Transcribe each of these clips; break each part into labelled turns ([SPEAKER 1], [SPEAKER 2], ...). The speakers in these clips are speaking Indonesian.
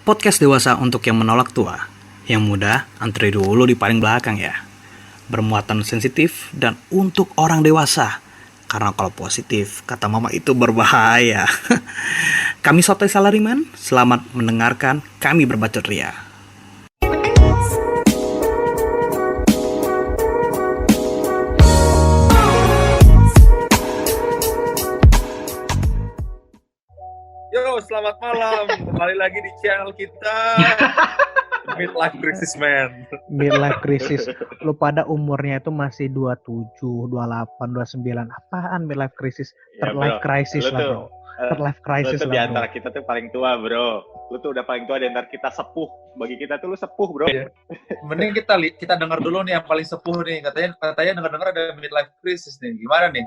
[SPEAKER 1] Podcast dewasa untuk yang menolak tua. Yang muda, antri dulu di paling belakang ya. Bermuatan sensitif dan untuk orang dewasa. Karena kalau positif, kata mama itu berbahaya. Kami Sotoy Salariman, selamat mendengarkan kami berbacot ria.
[SPEAKER 2] Yo, selamat malam. Kembali lagi di channel kita. Midlife Crisis, man.
[SPEAKER 3] Midlife crisis. Lu pada umurnya itu masih 27, 28, 29. Apaan midlife crisis?
[SPEAKER 4] Ya,
[SPEAKER 3] Third life crisis lah, bro. Third life crisis
[SPEAKER 4] lu tuh
[SPEAKER 3] lah,
[SPEAKER 4] di
[SPEAKER 3] bro.
[SPEAKER 4] antara kita tuh paling tua, bro. Lu tuh udah paling tua di antara kita, sepuh. Bagi kita tuh lu sepuh, bro.
[SPEAKER 2] Iya. Mending kita dengar dulu nih yang paling sepuh nih. Katanya dengar ada midlife crisis nih. Gimana nih?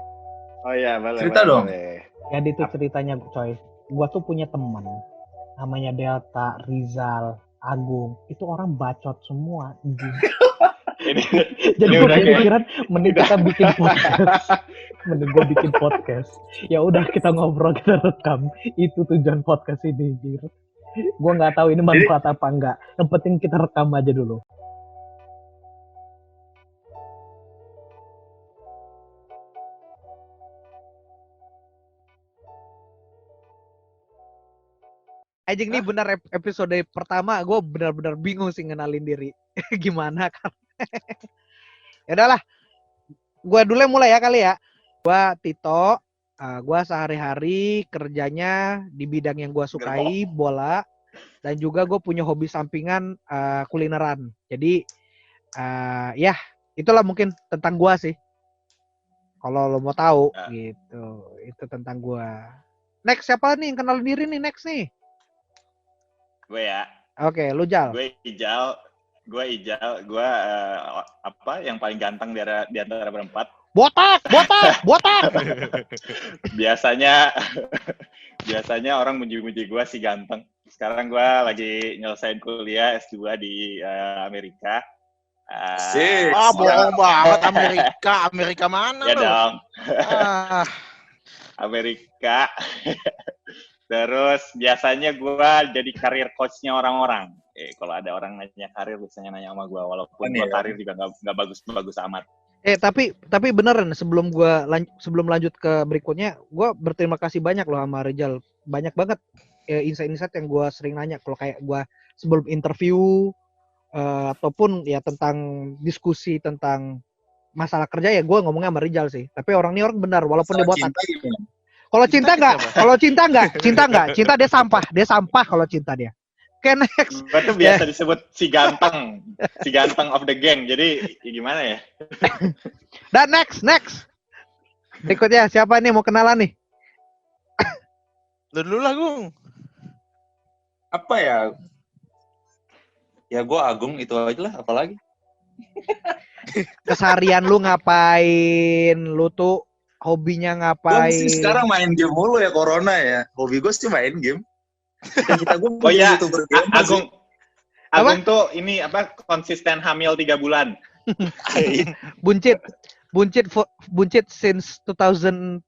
[SPEAKER 4] Oh iya, boleh.
[SPEAKER 2] Cerita dong.
[SPEAKER 4] Boleh.
[SPEAKER 3] Jadi itu ceritanya, coy. Gua tuh punya teman namanya Delta, Rizal, Agung. Itu orang bacot semua.
[SPEAKER 4] Ini
[SPEAKER 3] Jadi
[SPEAKER 4] ini
[SPEAKER 3] gue
[SPEAKER 4] udah kayak
[SPEAKER 3] kepikiran mending kita bikin podcast. Mending gue bikin podcast. Ya udah kita ngobrol, kita rekam. Itu tujuan podcast ini, jir. Gue nggak tahu ini manfaat apa enggak. Yang penting kita rekam aja dulu. Anjing nih benar episode pertama gue benar-benar bingung sih ngenalin diri. Gimana kan? Ya udahlah. Gue dulu yang mulai ya kali ya. Gue Tito. Gue sehari-hari kerjanya di bidang yang gue sukai, bola. Dan juga gue punya hobi sampingan kulineran. Jadi ya itulah mungkin tentang gue sih. Kalau lo mau tahu gitu. Itu tentang gue. Next siapa nih yang kenal diri nih next nih?
[SPEAKER 4] gue ya.
[SPEAKER 3] Oke, lu Jal.
[SPEAKER 4] Gue Ijal. Gue apa yang paling ganteng di antara berempat.
[SPEAKER 3] Botak.
[SPEAKER 4] Biasanya orang muji-muji gue si ganteng. Sekarang gue lagi nyelesain kuliah S2 di Amerika.
[SPEAKER 2] Asik.
[SPEAKER 5] Bohong banget Amerika mana
[SPEAKER 4] Ya
[SPEAKER 5] lu?
[SPEAKER 4] dong.
[SPEAKER 5] Ah,
[SPEAKER 4] Amerika. Terus biasanya gue jadi karir coach-nya orang-orang. Kalau ada orang nanya karir, biasanya nanya sama gue. Walaupun gue karir juga nggak bagus-bagus amat.
[SPEAKER 3] Tapi beneran sebelum lanjut ke berikutnya, gue berterima kasih banyak loh sama Rizal. Banyak banget insight-insight yang gue sering nanya. Kalau kayak gue sebelum interview ataupun ya tentang diskusi tentang masalah kerja ya gue ngomongnya sama Rizal sih. Tapi orang ini orang benar walaupun dia botak. Kalau cinta enggak. Cinta dia sampah kalau cinta dia. Oke, next.
[SPEAKER 4] Gue tuh biasa disebut si ganteng of the gang. Jadi ya gimana ya?
[SPEAKER 3] Dan next. Berikutnya siapa nih mau kenalan nih?
[SPEAKER 5] lu dulu lah, Gung.
[SPEAKER 2] Apa ya? Ya gue Agung itu aja lah. Apalagi?
[SPEAKER 3] Keseharian lu ngapain? Lu tuh hobinya ngapain?
[SPEAKER 2] Gue sih sekarang main game mulu ya, corona ya. Hobi gue sih main game. Kita gue
[SPEAKER 4] Oh iya,
[SPEAKER 2] YouTuber game.
[SPEAKER 4] Agung tuh ini apa konsisten hamil 3 bulan.
[SPEAKER 3] Buncit since 2019.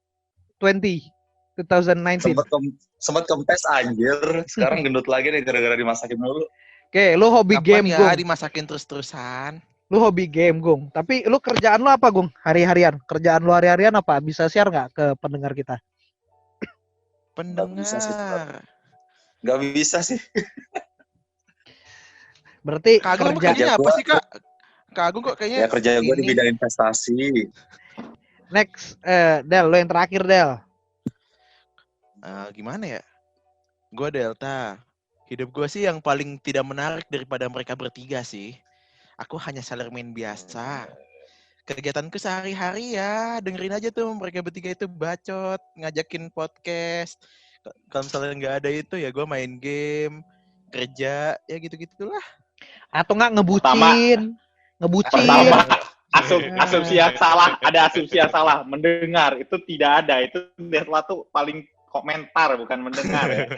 [SPEAKER 2] Sempat kempes anjir. Sekarang gendut lagi nih gara-gara dimasakin mulu.
[SPEAKER 3] Oke, lu hobi
[SPEAKER 5] Kapan
[SPEAKER 3] game,
[SPEAKER 5] ya
[SPEAKER 3] Gung.
[SPEAKER 5] dimasakin terus-terusan?
[SPEAKER 3] Lu hobi game, Gung. Tapi lu kerjaan lu apa, Gung? Hari-harian. Kerjaan lu hari-harian apa? Bisa share nggak ke pendengar kita?
[SPEAKER 5] Pendengar.
[SPEAKER 2] Gak bisa sih.
[SPEAKER 3] Berarti
[SPEAKER 5] Kak Agung
[SPEAKER 3] kerja.
[SPEAKER 5] kerjanya apa sih, Kak? Kak Agung kok kayaknya
[SPEAKER 2] Ya kerja gue di
[SPEAKER 5] ini.
[SPEAKER 2] bidang investasi.
[SPEAKER 3] Next, Del, lu yang terakhir, Del.
[SPEAKER 5] Gimana ya? Gue Delta. Hidup gue sih yang paling tidak menarik daripada mereka bertiga sih. Aku hanya salaryman biasa. Kegiatanku sehari-hari ya dengerin aja tuh mereka bertiga itu bacot, ngajakin podcast. Kalau misalnya nggak ada itu ya gue main game, kerja, ya gitu-gitulah.
[SPEAKER 3] Atau nggak ngebucin.
[SPEAKER 4] Pertama, asumsi yang salah, ada asumsi yang salah. Mendengar itu tidak ada. Itu Desla tuh paling komentar bukan mendengar ya.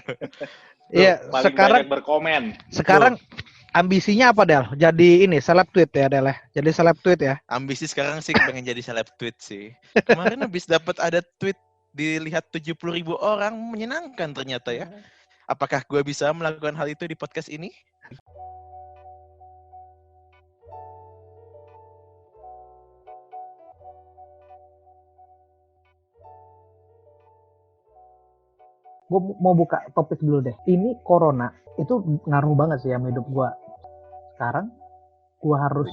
[SPEAKER 3] Iya,
[SPEAKER 4] Paling
[SPEAKER 3] sekarang
[SPEAKER 4] banyak berkomen.
[SPEAKER 3] Sekarang ambisinya apa, Del? Jadi ini seleb tweet ya, Del ya. Jadi seleb tweet ya.
[SPEAKER 5] Ambisi sekarang sih pengen jadi seleb tweet sih. Kemarin habis dapat ada tweet dilihat 70.000 orang, menyenangkan ternyata ya. Apakah gue bisa melakukan hal itu di podcast ini?
[SPEAKER 3] Gue mau buka topik dulu deh. Ini corona itu ngaruh banget sih sama hidup gue. Sekarang gue harus,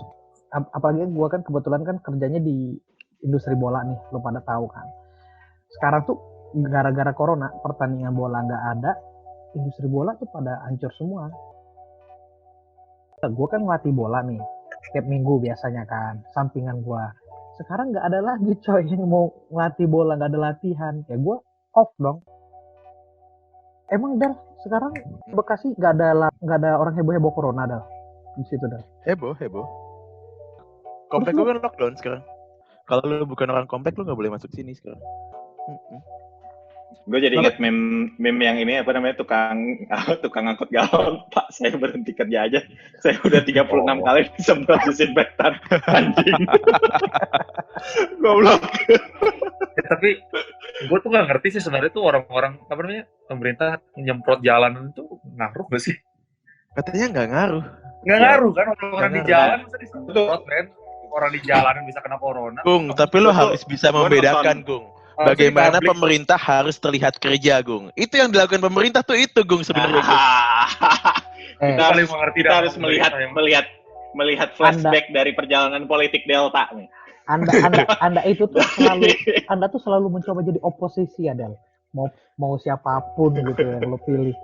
[SPEAKER 3] apalagi gue kan kebetulan kan kerjanya di industri bola nih, lo pada tahu kan. Sekarang tuh gara-gara corona pertandingan bola nggak ada, industri bola tuh pada hancur semua. Gue kan ngelatih bola nih, tiap minggu biasanya kan, sampingan gue. Sekarang nggak ada lagi coy yang mau ngelatih bola, nggak ada latihan. Ya gue off dong. Emang Dal, sekarang Bekasi nggak ada orang heboh-heboh corona Dal di situ Dal.
[SPEAKER 5] Heboh. Komplek gue kan lockdown sekarang. Kalau lu bukan orang komplek, lu nggak boleh masuk sini sekarang.
[SPEAKER 4] Gue jadi ingat meme yang ini apa namanya tukang angkut galon. Pak, saya berhenti kerja aja. Saya udah 36 kali disemprot disinfektan. Anjing. Goblok.
[SPEAKER 2] Tapi gue tuh nggak ngerti sih sebenarnya tuh orang-orang apa namanya pemerintah nyemprot jalanan itu ngaruh gak sih?
[SPEAKER 5] Katanya nggak ngaruh.
[SPEAKER 2] Nggak ngaruh kan orang di
[SPEAKER 5] Nggak
[SPEAKER 2] jalan bisa disemprot men. Orang di jalanan bisa kena corona.
[SPEAKER 5] Gung, tapi lu
[SPEAKER 4] Betul.
[SPEAKER 5] harus bisa
[SPEAKER 4] Gua
[SPEAKER 5] membedakan,
[SPEAKER 4] nonton.
[SPEAKER 5] Gung.
[SPEAKER 2] Harusnya
[SPEAKER 5] Bagaimana
[SPEAKER 2] di publik.
[SPEAKER 5] pemerintah harus terlihat kerja, Gung. Itu yang dilakukan pemerintah tuh itu, Gung, sebenarnya. Gung.
[SPEAKER 4] Kita
[SPEAKER 2] paling
[SPEAKER 4] harus,
[SPEAKER 2] mengerti
[SPEAKER 4] kita
[SPEAKER 2] dah
[SPEAKER 4] harus
[SPEAKER 2] pemerintah
[SPEAKER 4] melihat flashback dari perjalanan politik Delta nih.
[SPEAKER 3] Anda itu tuh selalu mencoba jadi oposisi ya Dal. Mau siapapun gitu yang lo pilih.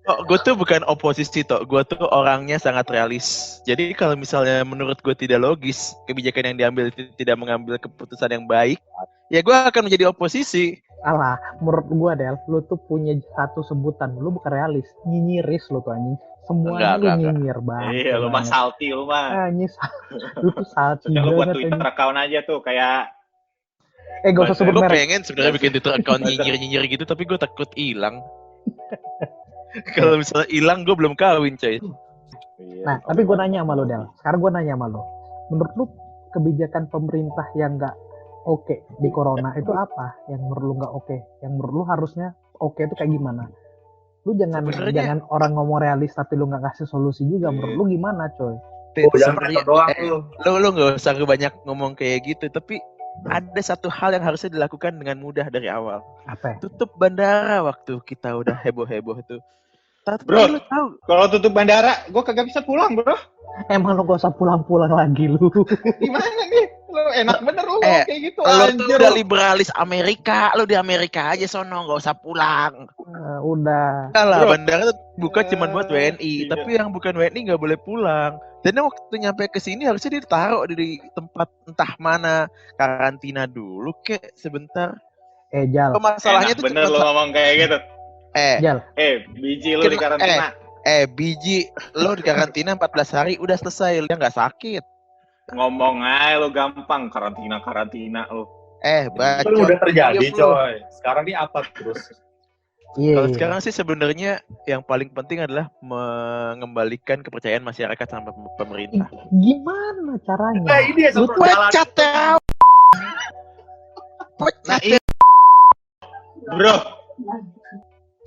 [SPEAKER 5] Oh, gue tuh bukan oposisi, Tok. Gue tuh orangnya sangat realis. Jadi kalau misalnya menurut gue tidak logis, kebijakan yang diambil itu tidak mengambil keputusan yang baik, ya gue akan menjadi oposisi.
[SPEAKER 3] Alah, menurut gua Del, lu tuh punya satu sebutan, lu bukan realis, nyinyiris lu tuh anjing. Semuanya
[SPEAKER 5] Enggak.
[SPEAKER 3] nyinyir banget.
[SPEAKER 4] Iya, lu mah salty lu mah.
[SPEAKER 3] Anjing, lu tuh salty
[SPEAKER 4] Lu buat
[SPEAKER 3] banget
[SPEAKER 4] Twitter
[SPEAKER 3] anjing.
[SPEAKER 4] account aja tuh kayak
[SPEAKER 3] Gak usah sebut
[SPEAKER 5] Gue
[SPEAKER 3] merek.
[SPEAKER 5] pengen sebenarnya bikin Twitter account nyinyir-nyinyir gitu, tapi gue takut hilang. Kalau misalnya hilang, gue belum kawin, coy.
[SPEAKER 3] Nah, tapi gua nanya sama lu Del. Sekarang gua nanya sama lu. Menurut lu kebijakan pemerintah yang nggak oke di corona itu apa? Yang menurut lu nggak oke? Yang menurut lu harusnya oke itu kayak gimana? Lu jangan orang ngomong realis tapi lu nggak kasih solusi juga. Menurut lu gimana, coy?
[SPEAKER 2] Jangan mereka doang tuh.
[SPEAKER 5] Lu nggak usah banyak ngomong kayak gitu, tapi ada satu hal yang harusnya dilakukan dengan mudah dari awal.
[SPEAKER 3] Apa?
[SPEAKER 5] Tutup bandara waktu kita udah heboh-heboh tuh. Tapi
[SPEAKER 4] Bro.
[SPEAKER 5] lu tahu,
[SPEAKER 4] kalau tutup bandara, gue kagak bisa pulang, bro.
[SPEAKER 3] Emang lu gak usah pulang-pulang lagi lu.
[SPEAKER 4] Gimana nih? Lu enak bener lu
[SPEAKER 5] Eh,
[SPEAKER 4] kayak gitu.
[SPEAKER 5] lu tuh
[SPEAKER 4] anjir.
[SPEAKER 5] udah liberalis Amerika, lu di Amerika aja sono, nggak usah pulang.
[SPEAKER 3] Udah.
[SPEAKER 5] Enggak lah,
[SPEAKER 4] Bro.
[SPEAKER 5] bandara tuh buka cuma buat WNI,
[SPEAKER 4] Iya.
[SPEAKER 5] tapi yang bukan WNI nggak boleh pulang. Dan waktu nyampe ke sini harusnya dia ditaruh di tempat entah mana, karantina dulu kek sebentar.
[SPEAKER 3] Jal.
[SPEAKER 5] Masalahnya
[SPEAKER 4] Enak
[SPEAKER 5] tuh
[SPEAKER 4] bener lu ngomong kayak gitu.
[SPEAKER 3] Jal.
[SPEAKER 4] Biji lu di karantina.
[SPEAKER 5] Biji lo di karantina 14 hari udah selesai, dia nggak sakit.
[SPEAKER 4] Ngomong aja lu gampang, karantina lu.
[SPEAKER 5] Baca.
[SPEAKER 2] Itu udah terjadi,
[SPEAKER 5] Diam lu.
[SPEAKER 2] coy. Sekarang ini apa terus?
[SPEAKER 3] Iya.
[SPEAKER 5] Kalau sekarang sih sebenarnya yang paling penting adalah mengembalikan kepercayaan masyarakat sama pemerintah.
[SPEAKER 3] Gimana caranya?
[SPEAKER 2] Nah, ini ya
[SPEAKER 3] Lu
[SPEAKER 2] semprot
[SPEAKER 3] tuh
[SPEAKER 2] jalan.
[SPEAKER 5] Pecat ya.
[SPEAKER 4] Nah, bro,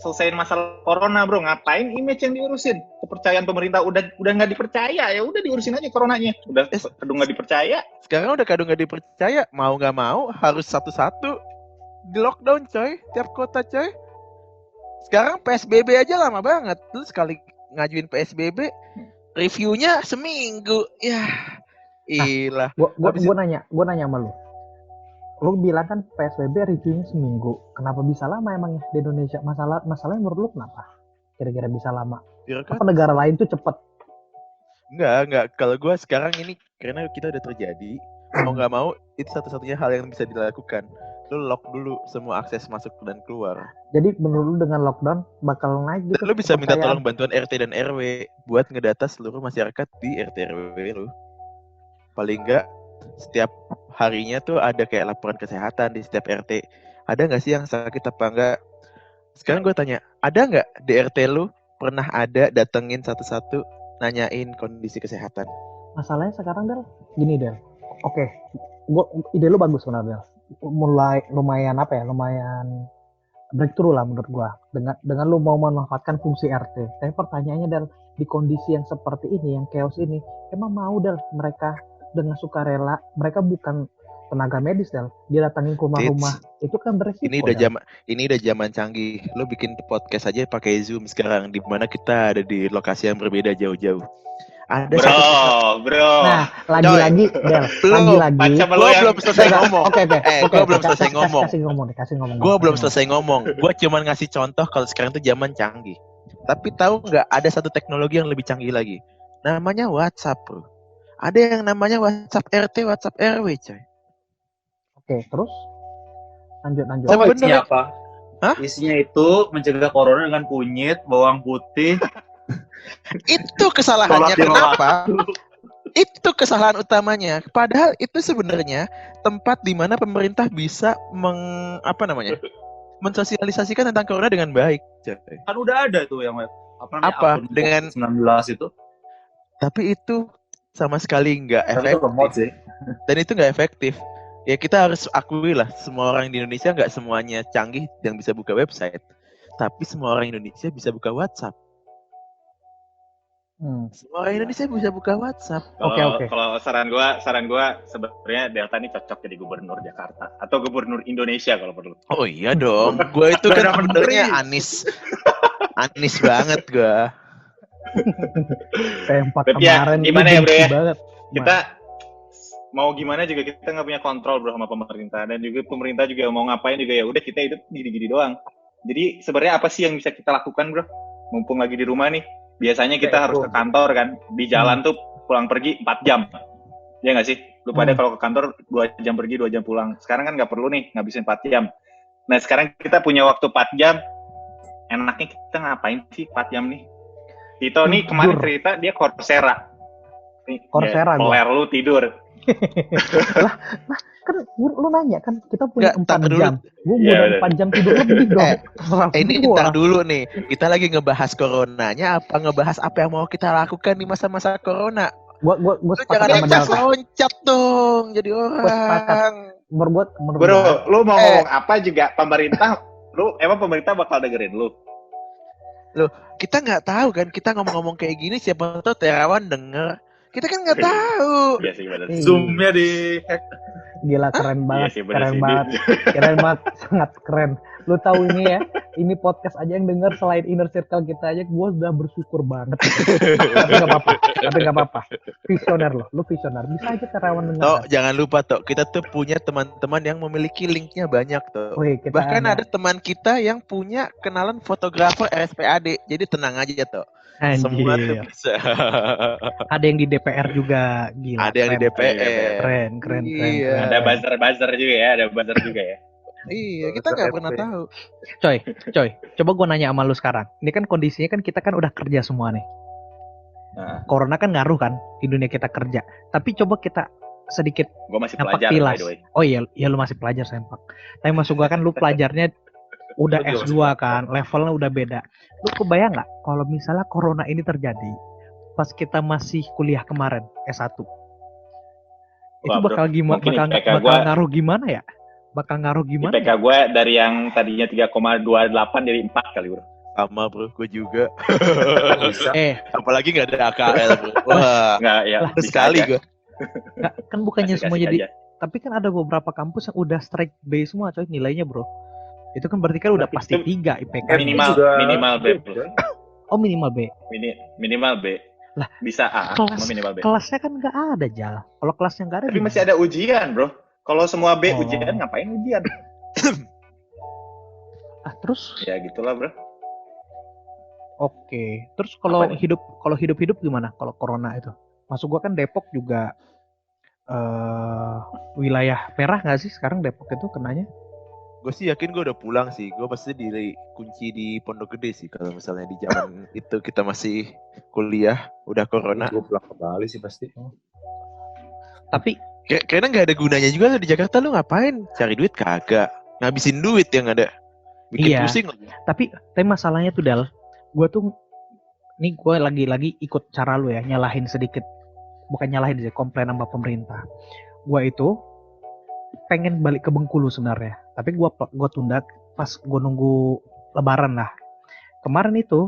[SPEAKER 4] selesaiin masalah corona, bro. Ngapain image yang diurusin? Kepercayaan pemerintah udah nggak dipercaya, ya udah diurusin aja coronanya. Udah kadung nggak dipercaya.
[SPEAKER 5] Sekarang udah kadang nggak dipercaya, mau nggak mau harus satu-satu di lockdown, coy. Tiap kota, coy. Sekarang PSBB aja lama banget. Lu sekali ngajuin PSBB, reviewnya seminggu. Ya, ilah.
[SPEAKER 3] Gua nanya sama lu. Lu bilang kan PSBB reviewnya seminggu. Kenapa bisa lama emangnya di Indonesia? Masalahnya menurut lu kenapa? Kira-kira bisa lama? Apa negara lain tuh cepet?
[SPEAKER 5] Enggak. Kalau gue sekarang ini karena kita udah terjadi, mau nggak mau itu satu-satunya hal yang bisa dilakukan. Lu lock dulu semua akses masuk dan keluar.
[SPEAKER 3] Jadi menurut lu dengan lockdown bakal naik gitu?
[SPEAKER 5] Lu bisa minta tolong bantuan RT dan RW buat ngedata seluruh masyarakat di RT RW lu. Paling enggak setiap harinya tuh ada kayak laporan kesehatan di setiap RT. Ada nggak sih yang sakit apa enggak? Sekarang gue tanya, ada nggak di RT lu pernah ada datengin satu-satu nanyain kondisi kesehatan?
[SPEAKER 3] Masalahnya sekarang Del, gini Del. Oke, ide lu bagus benar Del. Mulai lumayan breakthrough lah menurut gua dengan lu mau memanfaatkan fungsi RT. Tapi pertanyaannya Del, di kondisi yang seperti ini, yang chaos ini, emang mau Del mereka dengan sukarela, mereka bukan tenaga medis Del, dia datangin ke rumah-rumah, itu kan beresiko.
[SPEAKER 5] Ini udah zaman canggih. Lo bikin podcast aja pakai Zoom sekarang, di mana kita ada di lokasi yang berbeda jauh-jauh. Ada
[SPEAKER 4] Bro.
[SPEAKER 3] Nah, lagi-lagi Del, lagi-lagi.
[SPEAKER 5] Gue belum selesai ngomong.
[SPEAKER 3] Oke.
[SPEAKER 5] Gue belum selesai ngomong.
[SPEAKER 3] Kasih ngomong.
[SPEAKER 5] Gue belum selesai ngomong. Gue cuma ngasih contoh kalau sekarang tuh zaman canggih. Tapi tahu nggak ada satu teknologi yang lebih canggih lagi? Namanya WhatsApp, bro. Ada yang namanya WhatsApp RT, WhatsApp RW, coy.
[SPEAKER 3] Oke, terus lanjut.
[SPEAKER 2] Isinya apa?
[SPEAKER 5] Hah?
[SPEAKER 2] Isinya itu mencegah corona dengan kunyit, bawang putih.
[SPEAKER 5] Itu kesalahannya.
[SPEAKER 2] Sholat lima
[SPEAKER 5] Kenapa? Itu kesalahan utamanya. Padahal itu sebenarnya tempat di mana pemerintah bisa mensosialisasikan tentang corona dengan baik. Coy.
[SPEAKER 2] Kan udah ada tuh yang
[SPEAKER 5] Apa?
[SPEAKER 2] akun
[SPEAKER 5] Dengan
[SPEAKER 2] 19 itu.
[SPEAKER 5] tapi itu sama sekali nggak
[SPEAKER 2] Tapi itu remote
[SPEAKER 5] efektif.
[SPEAKER 2] sih.
[SPEAKER 5] Dan itu nggak efektif. Ya kita harus akui lah, semua orang di Indonesia nggak semuanya canggih yang bisa buka website. Tapi semua orang Indonesia bisa buka WhatsApp. Semua orang Indonesia bisa buka WhatsApp.
[SPEAKER 3] Oke.
[SPEAKER 4] Kalau saran gua sebenarnya Delta ini cocok jadi gubernur Jakarta atau gubernur Indonesia kalau perlu.
[SPEAKER 5] Oh iya dong, gue itu
[SPEAKER 2] Udah
[SPEAKER 5] kan sebenarnya Anis banget gue.
[SPEAKER 3] Tempat
[SPEAKER 4] Tapi ya,
[SPEAKER 3] kemarin
[SPEAKER 4] gimana
[SPEAKER 3] itu
[SPEAKER 4] ya, bro,
[SPEAKER 3] benci
[SPEAKER 4] ya?
[SPEAKER 3] banget.
[SPEAKER 4] Kita mau gimana juga kita nggak punya kontrol bro sama pemerintah, dan juga pemerintah juga mau ngapain juga ya udah kita hidup gini-gini doang. Jadi sebenarnya apa sih yang bisa kita lakukan bro? Mumpung lagi di rumah nih, biasanya kita harus ke kantor kan, di jalan tuh pulang pergi 4 jam. Ya nggak sih? Lu pada kalau ke kantor 2 jam pergi 2 jam pulang. Sekarang kan nggak perlu nih ngabisin 4 jam. Nah sekarang kita punya waktu 4 jam. Enaknya kita ngapain sih 4 jam nih? Tito nih kemarin cerita dia Coursera.
[SPEAKER 3] Coursera gua.
[SPEAKER 4] Poler lu tidur.
[SPEAKER 3] lah kan lu nanya kan kita punya
[SPEAKER 5] Nggak,
[SPEAKER 3] 4 jam. Gue
[SPEAKER 4] Iya,
[SPEAKER 3] udah
[SPEAKER 4] bener.
[SPEAKER 3] 4 jam tidur lebih dong.
[SPEAKER 5] Ini ntar dulu nih, kita lagi ngebahas coronanya apa ngebahas apa yang mau kita lakukan di masa-masa corona?
[SPEAKER 3] Gue
[SPEAKER 5] Lu
[SPEAKER 3] sepakat
[SPEAKER 5] jangan
[SPEAKER 3] sama Delta.
[SPEAKER 5] loncat dong jadi
[SPEAKER 3] sepakat.
[SPEAKER 5] orang.
[SPEAKER 3] Menurut
[SPEAKER 4] Bro,
[SPEAKER 3] gua,
[SPEAKER 4] lu mau ngomong apa juga pemerintah, emang pemerintah bakal dengerin lu?
[SPEAKER 5] Kita nggak tahu kan, kita ngomong-ngomong kayak gini siapa tahu Terawan denger. Kita kan nggak tahu.
[SPEAKER 4] Iya sih benar.
[SPEAKER 2] Zoom-nya di hack.
[SPEAKER 3] gila keren banget,
[SPEAKER 4] Iya sih, bener
[SPEAKER 3] keren
[SPEAKER 4] sih.
[SPEAKER 3] banget, sangat keren. Lu tahu ini ya, ini podcast aja yang denger selain inner circle kita aja, gue udah bersyukur banget. Tapi nggak apa-apa. Visioner lu visioner. Bisa aja Terawan denger.
[SPEAKER 5] Tok, jangan lupa Tok, kita tuh punya teman-teman yang memiliki linknya banyak Tok.
[SPEAKER 3] Wih, kita
[SPEAKER 5] Bahkan ada teman kita yang punya kenalan fotografer RSPAD. Jadi tenang aja Tok. Semua tuh bisa.
[SPEAKER 3] Ada yang di DPR juga, gila.
[SPEAKER 5] Ada yang di DPR.
[SPEAKER 3] Keren.
[SPEAKER 5] Iya.
[SPEAKER 4] Ada buzzer juga ya,
[SPEAKER 5] Iya, kita nggak pernah tahu.
[SPEAKER 3] Coy, coba gue nanya sama lu sekarang. Ini kan kondisinya kan kita kan udah kerja semua nih.
[SPEAKER 4] Nah.
[SPEAKER 3] Corona kan ngaruh kan di dunia kita kerja. Tapi coba kita sedikit
[SPEAKER 4] Gue masih
[SPEAKER 3] sempak
[SPEAKER 4] pelajar
[SPEAKER 3] tilas.
[SPEAKER 4] by the way.
[SPEAKER 3] Oh iya, lu masih pelajar sempak. Tapi maksud gua kan lu pelajarnya udah S2 kan, levelnya udah beda. Lu kebayang nggak kalau misalnya corona ini terjadi pas kita masih kuliah kemarin S1? Itu
[SPEAKER 4] Wah,
[SPEAKER 3] bakal gimana?
[SPEAKER 4] mungkin
[SPEAKER 3] Bakal
[SPEAKER 4] IPK
[SPEAKER 3] ngaruh gimana ya? Bakal ngaruh gimana?
[SPEAKER 4] IPK gue dari yang tadinya 3,28 jadi 4 kali bro.
[SPEAKER 5] Sama bro, gue juga.
[SPEAKER 2] Bisa.
[SPEAKER 5] Apalagi nggak ada AKL bro. Wah,
[SPEAKER 4] Nggak ya. bisa
[SPEAKER 5] sekali
[SPEAKER 4] aja.
[SPEAKER 5] gue.
[SPEAKER 3] Kan bukannya
[SPEAKER 4] Kasih
[SPEAKER 3] semua jadi,
[SPEAKER 4] aja.
[SPEAKER 3] tapi kan ada beberapa kampus yang udah strike B semua coy nilainya bro. Itu kan berarti kan udah
[SPEAKER 4] Tapi
[SPEAKER 3] pasti
[SPEAKER 4] itu
[SPEAKER 3] 3 IPK.
[SPEAKER 4] Minimal B bro.
[SPEAKER 3] Oh minimal B.
[SPEAKER 4] Minimal B.
[SPEAKER 3] Lah,
[SPEAKER 4] bisa A
[SPEAKER 3] kelas-
[SPEAKER 4] sama minimal B.
[SPEAKER 3] Kelasnya kan nggak ada Jal. Kalau kelasnya nggak ada
[SPEAKER 4] Tapi
[SPEAKER 3] gimana?
[SPEAKER 4] masih ada ujian bro. Kalau semua B
[SPEAKER 3] Oh.
[SPEAKER 4] ujian ngapain ujian?
[SPEAKER 3] Terus
[SPEAKER 4] Ya gitulah bro.
[SPEAKER 3] oke. Terus kalau
[SPEAKER 4] Apa nih?
[SPEAKER 3] hidup gimana? Kalau corona itu? Masuk gua kan Depok juga wilayah merah nggak sih sekarang Depok itu kenanya?
[SPEAKER 5] Gue sih yakin gue udah pulang sih. Gue pasti kunci di Pondok Gede sih. Kalau misalnya di zaman itu kita masih kuliah, udah corona.
[SPEAKER 2] Gue pulang ke Bali sih pasti.
[SPEAKER 3] Tapi
[SPEAKER 5] Kayaknya nggak ada gunanya juga di Jakarta. Lu ngapain? Cari duit kagak. Ngabisin duit yang ada. Bikin
[SPEAKER 3] Iya.
[SPEAKER 5] pusing.
[SPEAKER 3] tapi masalahnya tuh Dal, gua tuh nih gue lagi ikut cara lu ya, nyalahin sedikit. Bukan nyalahin sih, komplain sama pemerintah. Gua itu pengen balik ke Bengkulu sebenarnya, tapi gua tunda pas gue nunggu Lebaran lah. Kemarin itu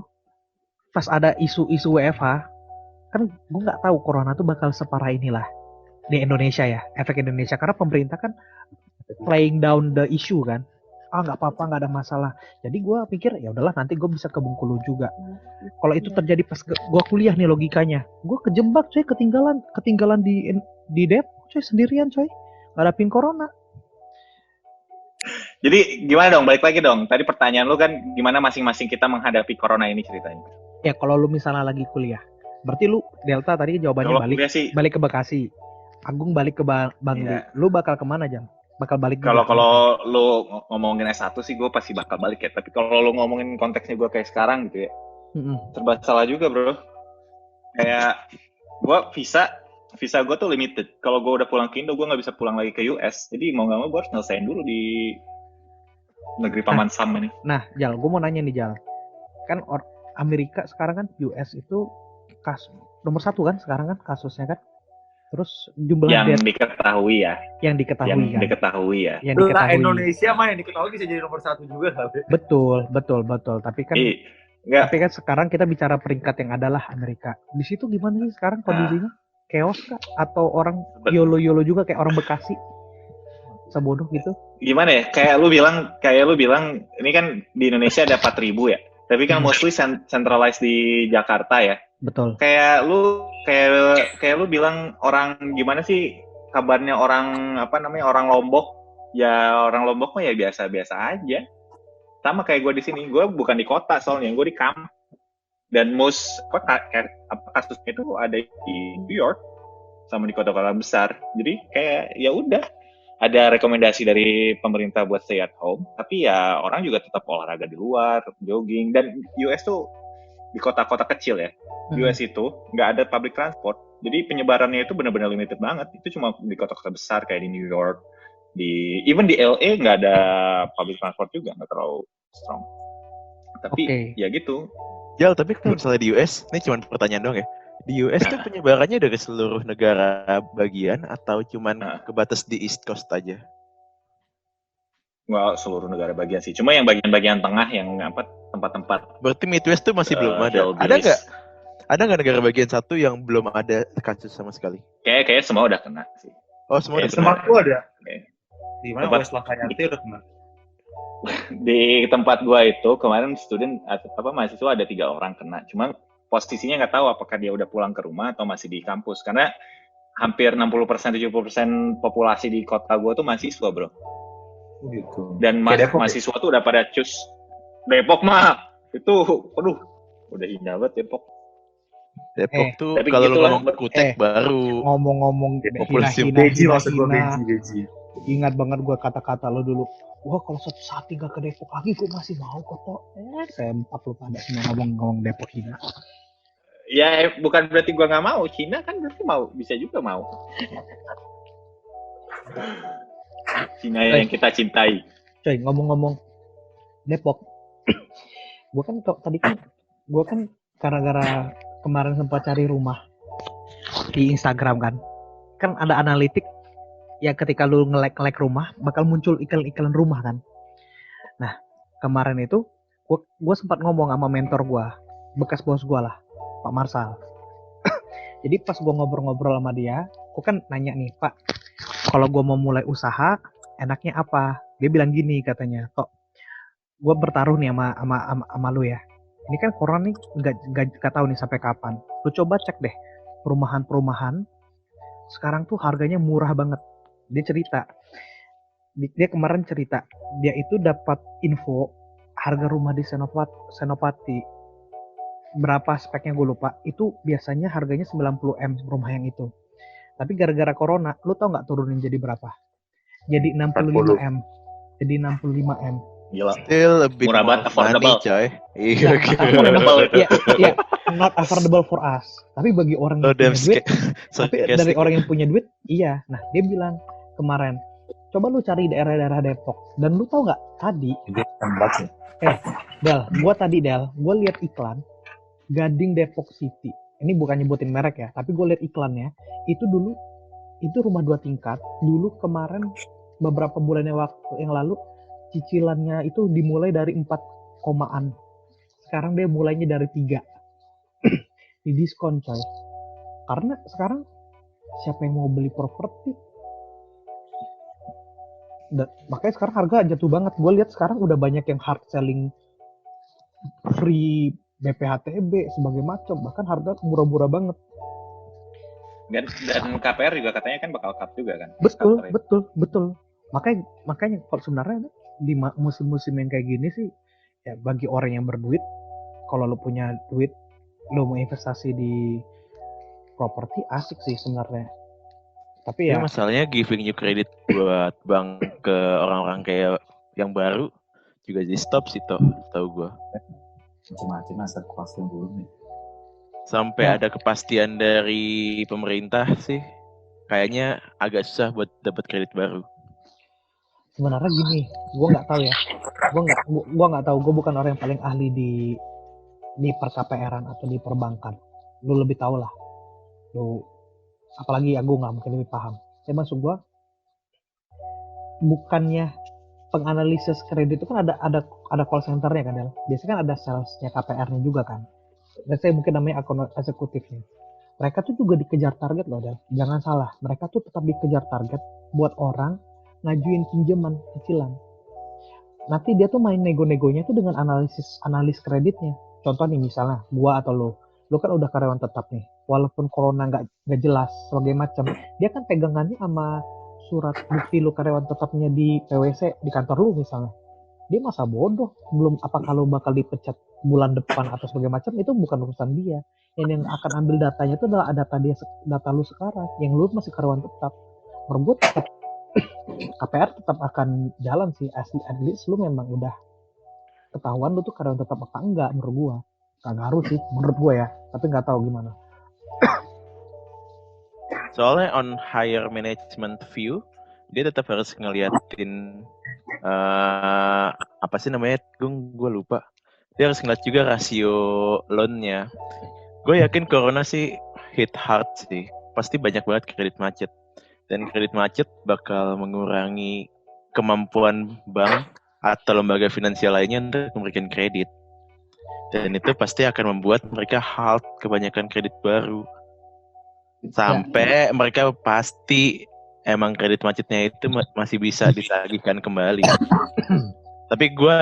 [SPEAKER 3] pas ada isu-isu WFH, kan gue nggak tahu corona tuh bakal separah inilah di Indonesia ya, efek Indonesia, karena pemerintah kan playing down the issue kan. Nggak apa-apa, nggak ada masalah. Jadi gue pikir ya udahlah, nanti gue bisa ke Bengkulu juga. Kalau itu terjadi pas gue kuliah nih logikanya, gue kejebak coy, ketinggalan di Depok coy, sendirian coy, ngadapin corona.
[SPEAKER 4] Jadi gimana dong? Balik lagi dong. Tadi pertanyaan lu kan gimana masing-masing kita menghadapi corona ini ceritanya.
[SPEAKER 3] Ya kalau lu misalnya lagi kuliah, berarti lu Delta tadi jawabannya
[SPEAKER 4] Kalau
[SPEAKER 3] balik
[SPEAKER 4] kuliah sih,
[SPEAKER 3] balik ke Bekasi. Agung balik ke Bangli.
[SPEAKER 4] Iya.
[SPEAKER 3] Lu bakal kemana, Jang? Bakal balik juga?
[SPEAKER 4] kalau lu ngomongin S1 sih gue pasti bakal balik ya. Tapi kalau lu ngomongin konteksnya gue kayak sekarang gitu ya, serba salah juga bro. Kayak gue visa gue tuh limited. Kalau gue udah pulang ke Indo, gue nggak bisa pulang lagi ke US. Jadi mau nggak mau gue harus nyelesain dulu di negeri Paman Sam ini.
[SPEAKER 3] Nah, Jal, gue mau nanya nih, Jal. Kan Amerika sekarang kan US itu nomor 1 kan sekarang kan kasusnya kan. Terus jumlah
[SPEAKER 4] Yang
[SPEAKER 3] death
[SPEAKER 4] diketahui ya.
[SPEAKER 3] yang diketahui
[SPEAKER 4] Yang
[SPEAKER 3] kan.
[SPEAKER 4] diketahui ya.
[SPEAKER 3] Yang
[SPEAKER 2] Nah,
[SPEAKER 3] diketahui.
[SPEAKER 2] Indonesia mah yang diketahui bisa jadi nomor 1 juga kali.
[SPEAKER 3] Betul. Tapi kan
[SPEAKER 4] Enggak,
[SPEAKER 3] tapi kan sekarang kita bicara peringkat yang adalah Amerika. Di situ gimana sih sekarang kondisinya? Chaos kah? Atau orang YOLO juga kayak orang Bekasi? Sebodoh gitu?
[SPEAKER 4] gimana ya? Kayak lu bilang ini kan di Indonesia ada 4.000 ya. Tapi kan mostly centralized di Jakarta ya.
[SPEAKER 3] Betul.
[SPEAKER 4] Kayak lu bilang orang gimana sih kabarnya orang orang Lombok? Ya orang Lombok mah ya biasa-biasa aja. Sama kayak gue di sini, gue bukan di kota soalnya, gue di kamp. Dan kasusnya itu ada di New York sama di kota-kota besar. Jadi kayak ya udah ada rekomendasi dari pemerintah buat stay at home, tapi ya orang juga tetap olahraga di luar, jogging. Dan US tuh di kota-kota kecil ya, US itu nggak ada public transport, jadi penyebarannya itu benar-benar limited banget. Itu cuma di kota-kota besar kayak di New York, even di LA nggak ada public transport juga, nggak terlalu strong. Tapi ya gitu.
[SPEAKER 5] Jal, tapi kalau misalnya di US, ini cuma pertanyaan dong ya. Di US tuh penyebarannya dari seluruh negara bagian atau cuman kebatas di East Coast aja?
[SPEAKER 4] Nggak seluruh negara bagian sih, cuma yang bagian-bagian tengah yang tempat-tempat.
[SPEAKER 5] Berarti Midwest tuh masih belum ada. Ada nggak negara bagian satu yang belum ada kasus sama sekali?
[SPEAKER 4] Kayak semua udah kena sih.
[SPEAKER 5] Oh, semua udah kena.
[SPEAKER 2] Tempat gua ada.
[SPEAKER 4] Oke.
[SPEAKER 2] Di mana
[SPEAKER 4] Tempat-
[SPEAKER 2] West Lafayette udah kena.
[SPEAKER 4] Di tempat gua itu kemarin mahasiswa ada 3 orang kena. Cuma posisinya nggak tahu apakah dia udah pulang ke rumah atau masih di kampus. Karena hampir 60-70% populasi di kota gua tuh mahasiswa, bro.
[SPEAKER 2] Gitu.
[SPEAKER 4] Dan
[SPEAKER 2] Kayak Depok ya?
[SPEAKER 4] mahasiswa tuh udah pada cus. Depok mah itu, udah indah banget Depok.
[SPEAKER 5] Depok tuh
[SPEAKER 4] tapi
[SPEAKER 5] kalau lu
[SPEAKER 4] gitulah.
[SPEAKER 5] ngomong kutek baru.
[SPEAKER 3] Ngomong-ngomong
[SPEAKER 5] Populasi
[SPEAKER 2] Beji maksud gua, Beji.
[SPEAKER 3] Ingat banget gue kata-kata lo dulu. Wah, kalau suatu saat tinggal ke Depok lagi, gue masih mau kok. Sempat lu pada semua ngomong Depok hina.
[SPEAKER 4] Ya bukan berarti gua nggak mau. Cina kan berarti mau, bisa juga mau. Cina yang kita cintai.
[SPEAKER 3] Coy, ngomong-ngomong Depok. Gue kan gara-gara kemarin sempat cari rumah di Instagram kan. Kan ada analitik ya, ketika lu nge-like rumah bakal muncul iklan-iklan rumah kan. Nah, kemarin itu gue sempat ngomong sama mentor gue, bekas bos gue lah, Pak Marsal. Jadi pas gue ngobrol-ngobrol sama dia, gue kan nanya nih, Pak, kalau gue mau mulai usaha enaknya apa? Dia bilang gini katanya, kok gue bertaruh nih sama lu ya. Ini kan corona nih nggak tahu nih sampai kapan. Lu coba cek deh perumahan sekarang tuh harganya murah banget. Dia kemarin cerita dia itu dapat info harga rumah di Senopati berapa speknya gue lupa, itu biasanya harganya 90M rumah yang itu, tapi gara-gara corona lu tau nggak turunin jadi berapa? Jadi 65M, jadi 65M.
[SPEAKER 4] Gila.
[SPEAKER 5] Still lebih
[SPEAKER 4] Murah banget, affordable.
[SPEAKER 5] coy.
[SPEAKER 4] Iya,
[SPEAKER 5] Iya.
[SPEAKER 4] affordable itu.
[SPEAKER 3] Ya, not affordable for us, tapi bagi orang
[SPEAKER 5] Oh,
[SPEAKER 3] yang
[SPEAKER 5] damn
[SPEAKER 3] punya duit, tapi
[SPEAKER 5] sarcastic.
[SPEAKER 3] dari orang yang punya duit, iya. Nah, dia bilang kemarin, coba lu cari daerah-daerah Depok, dan lu tau nggak tadi,
[SPEAKER 2] Jadi tembak nih.
[SPEAKER 3] Del, gue lihat iklan Gading Depok City. Ini bukan nyebutin merek ya, tapi gue lihat iklannya. Itu rumah 2 tingkat. Dulu kemarin beberapa bulan yang lalu cicilannya itu dimulai dari 4 komaan. Sekarang dia mulainya dari 3. Di diskon coy. Karena sekarang siapa yang mau beli properti? Makanya sekarang harga jatuh banget. Gue lihat sekarang udah banyak yang hard selling free BPHTB sebagai macam, bahkan harga murah-murah banget.
[SPEAKER 4] Dan KPR juga katanya kan bakal cut juga kan.
[SPEAKER 3] Betul. Makanya kalau sebenarnya di musim-musim yang kayak gini sih, ya bagi orang yang berduit, kalau lo punya duit, lo mau investasi di properti asik sih sebenarnya. Tapi ya
[SPEAKER 5] masalahnya giving you credit buat bank ke orang-orang kayak yang baru juga di stop sih tahu gue.
[SPEAKER 6] Macam-macam aset costing dulu nih.
[SPEAKER 5] Sampai
[SPEAKER 3] Ya.
[SPEAKER 5] ada kepastian dari pemerintah sih, kayaknya agak susah buat dapat kredit baru.
[SPEAKER 3] sebenarnya gini, gue nggak tahu ya. Gue nggak tahu. Gue bukan orang yang paling ahli di per-KPR-an atau di perbankan. Lu lebih tahu lah. Lu apalagi ya gue nggak mungkin lebih paham. Saya maksud gue bukannya penganalisis kredit itu kan ada call centernya kan Del. Biasanya kan ada salesnya KPR-nya juga kan. Dan saya mungkin namanya akun eksekutifnya. Mereka tuh juga dikejar target loh Del. Jangan salah, mereka tuh tetap dikejar target buat orang ngajuin pinjaman cicilan. Nanti dia tuh main nego-negonya tuh dengan analis kreditnya. Contoh nih misalnya gua atau lo kan udah karyawan tetap nih. Walaupun corona nggak jelas sebagai macam, dia kan pegangannya sama surat bukti lo karyawan tetapnya di PwC di kantor lu misalnya. Dia masa bodoh belum apakah lo bakal dipecat bulan depan atau sebagai macam, itu bukan urusan dia. Yang akan ambil datanya itu adalah data lu sekarang. Yang lu masih karyawan tetap. Menurut gue tetap KPR tetap akan jalan sih, at least lu memang udah ketahuan lu tuh karyawan tetap apa enggak. Menurut gua nggak ngaruh sih menurut gua ya, tapi nggak tahu gimana.
[SPEAKER 5] Soalnya on higher management view, dia tetap harus ngeliatin apa sih namanya, gue lupa. Dia harus ngeliat juga rasio loan-nya. Gue yakin corona sih hit hard sih, pasti banyak banget kredit macet. Dan kredit macet bakal mengurangi kemampuan bank atau lembaga finansial lainnya untuk memberikan kredit. Dan itu pasti akan membuat mereka halt kebanyakan kredit baru. Sampai mereka pasti emang kredit macetnya itu masih bisa ditagihkan kembali. Tapi gue